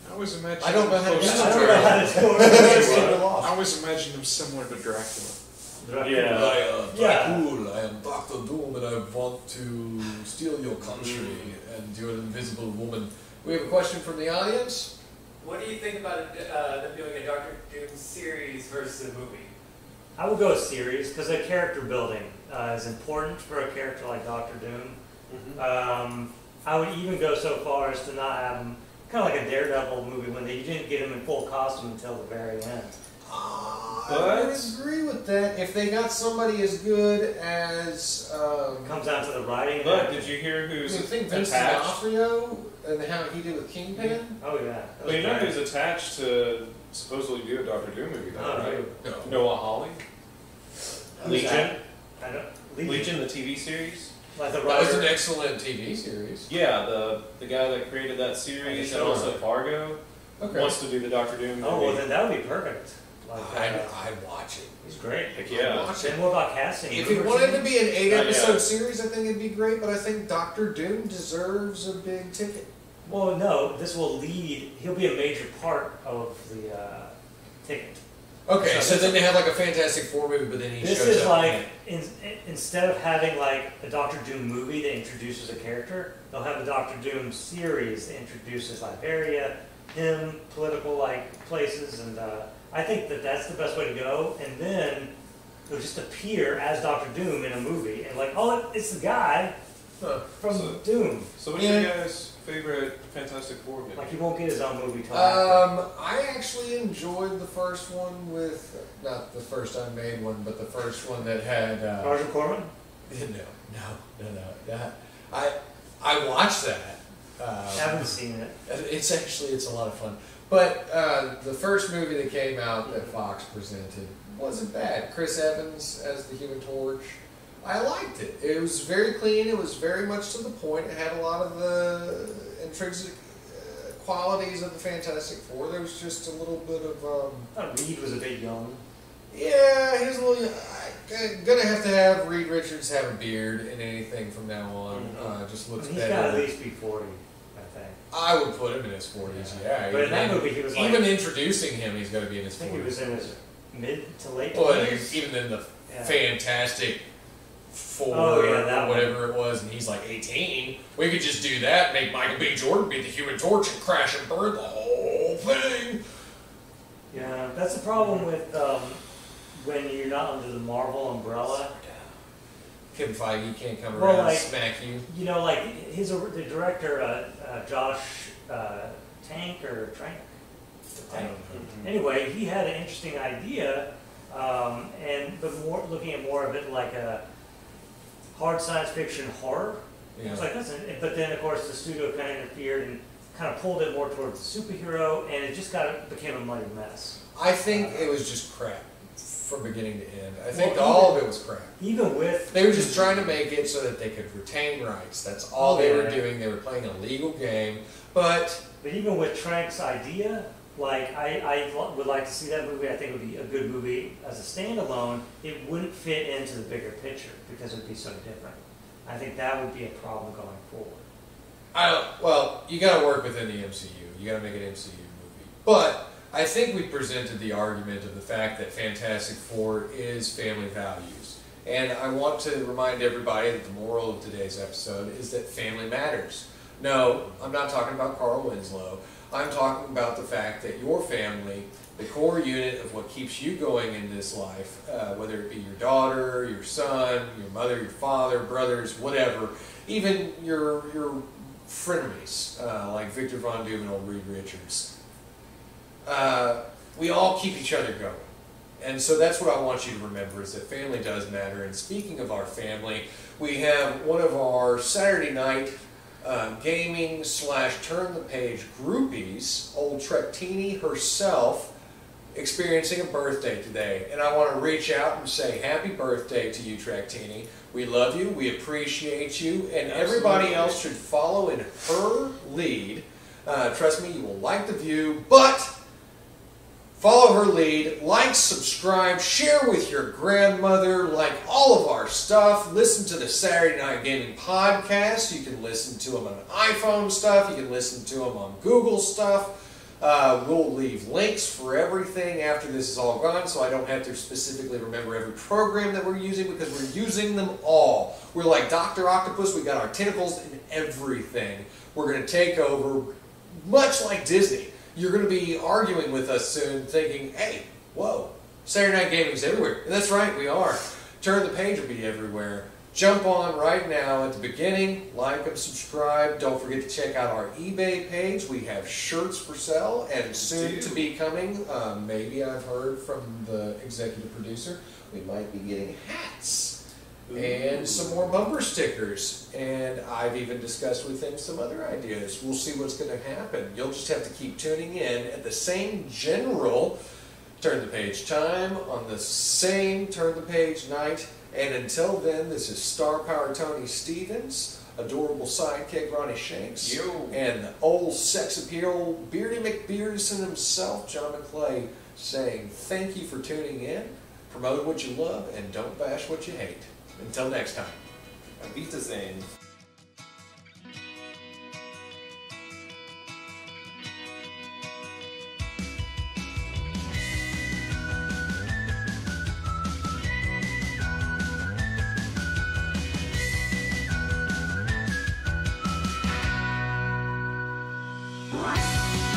I always imagine. I don't know how to him do close I that. don't know how to do it. I always imagine him similar to Dracula. Yeah. I am Yeah. Dracul, I am Dr. Doom, and I want to steal your country, and you're an invisible woman. We have a question from the audience. What do you think about them doing a Doctor Doom series versus a movie? I would go with series because the character building is important for a character like Doctor Doom. I would even go so far as to not have him kind of like a Daredevil movie when you didn't get him in full costume until the very end. I would agree with that. If they got somebody as good as... It comes down to the writing. But did you hear you who's think Vince attached? D'Onofrio and how he did with Kingpin? Oh yeah. That was Well, you know great. who's attached to supposedly do a Doctor Doom movie, though, Oh, right? dude. No. Noah Hawley? Who's Legion? that? I don't. Legion, the TV series? Like the That was an writer. excellent TV series. Yeah, the guy that created that series and Sure. also Fargo Okay. wants to do the Doctor Doom movie. Oh well, then that would be perfect. Like, I'd watch it. he's great. Heck yeah. Watch it. And what about casting? If it wanted to be an 8-episode yeah. series, I think it'd be great. But I think Doctor Doom deserves a big ticket. Well, no, this will lead. He'll be a major part of the ticket. Okay, so So then they have like a Fantastic Four movie, but then he This shows is up. like instead of having like a Doctor Doom movie that introduces a character, they'll have a Doctor Doom series that introduces Liberia, him, political like places, and I think that that's the best way to go. And then he'll just appear as Doctor Doom in a movie, and like, oh, it's the guy Huh. from So- Doom. So what's Yeah. your guys' favorite Fantastic Four movie? Like he won't get his own movie till after. I actually enjoyed the first one with, not the first unmade one, but the first one that had. Roger Corman. No. I watched that. Haven't seen it. It's a lot of fun. But the first movie that came out that Fox presented wasn't bad. Chris Evans as the Human Torch. I liked it. It was very clean. It was very much to the point. It had a lot of the intrinsic qualities of the Fantastic Four. There was just a little bit of, I thought Reed was a bit young. yeah, he's a little. Gonna have to have Reed Richards have a beard in anything from now on. Just looks He's better. got to at least be 40, I think. I would put him in his 40s. Yeah, But in that even- movie, he was like, even introducing him, he's going to be in his I think he 40s. was in his mid to late Well, 20s. even in the Yeah. Fantastic Four Oh, yeah, that or whatever it was, and he's like 18. We could just do that, make Michael B. Jordan be the Human Torch and crash and burn the whole thing. Yeah, that's the problem with when you're not under the Marvel umbrella. Kevin Feige can't come Well, around like- and smack you. You know, like the director, Josh Trank. I don't know. Anyway, he had an interesting idea, but more looking at more of it like a hard science fiction horror. It was Yeah. like but then of course the studio kind of interfered and kind of pulled it more towards the superhero, and it just became a muddy mess. I think it was just crap from beginning to end. I think Well, all of it was crap. Even with They were just trying to make it so that they could retain rights. That's all they were Yeah. doing. They were playing a legal game. But But even with Trank's idea, like I would like to see that movie. I think it would be a good movie as a standalone. It wouldn't fit into the bigger picture because it would be so different. I think that would be a problem going forward. well, you got to work within the MCU. You got to make an MCU movie. But I think we presented the argument of the fact that Fantastic Four is family values. And I want to remind everybody that the moral of today's episode is that family matters. No, I'm not talking about Carl Winslow. I'm talking about the fact that your family, the core unit of what keeps you going in this life, whether it be your daughter, your son, your mother, your father, brothers, whatever, even your frenemies, like Victor Von Doom and old Reed Richards. We all keep each other going. And so that's what I want you to remember, is that family does matter. And speaking of our family, we have one of our Saturday night gaming / turn the page groupies, old Trektini herself, experiencing a birthday today. And I want to reach out and say happy birthday to you, Trektini. We love you, we appreciate you, and everybody else should follow in her lead. Trust me, you will like the view, but follow her lead, like, subscribe, share with your grandmother, like all of our stuff. Listen to the Saturday Night Gaming podcast. You can listen to them on iPhone stuff. You can listen to them on Google stuff. We'll leave links for everything after this is all gone, so I don't have to specifically remember every program that we're using, because we're using them all. We're like Dr. Octopus. We got our tentacles in everything. We're going to take over, much like Disney. You're going to be arguing with us soon thinking, hey, whoa, Saturday Night Gaming's everywhere. And that's right, we are. Turn the Page will be everywhere. Jump on right now at the beginning, like and subscribe. Don't forget to check out our eBay page. We have shirts for sale, and soon to be coming, maybe I've heard from the executive producer, we might be getting hats. And some more bumper stickers. And I've even discussed with him some other ideas. We'll see what's going to happen. You'll just have to keep tuning in at the same general Turn the Page time, on the same Turn the Page night. And until then, this is Star Power Tony Stevens, adorable sidekick Ronnie Shanks, and the old sex appeal Beardy McBeardson himself, John McClay, saying thank you for tuning in, promote what you love, and don't bash what you hate. Until next time. Auf Wiedersehen. Wow.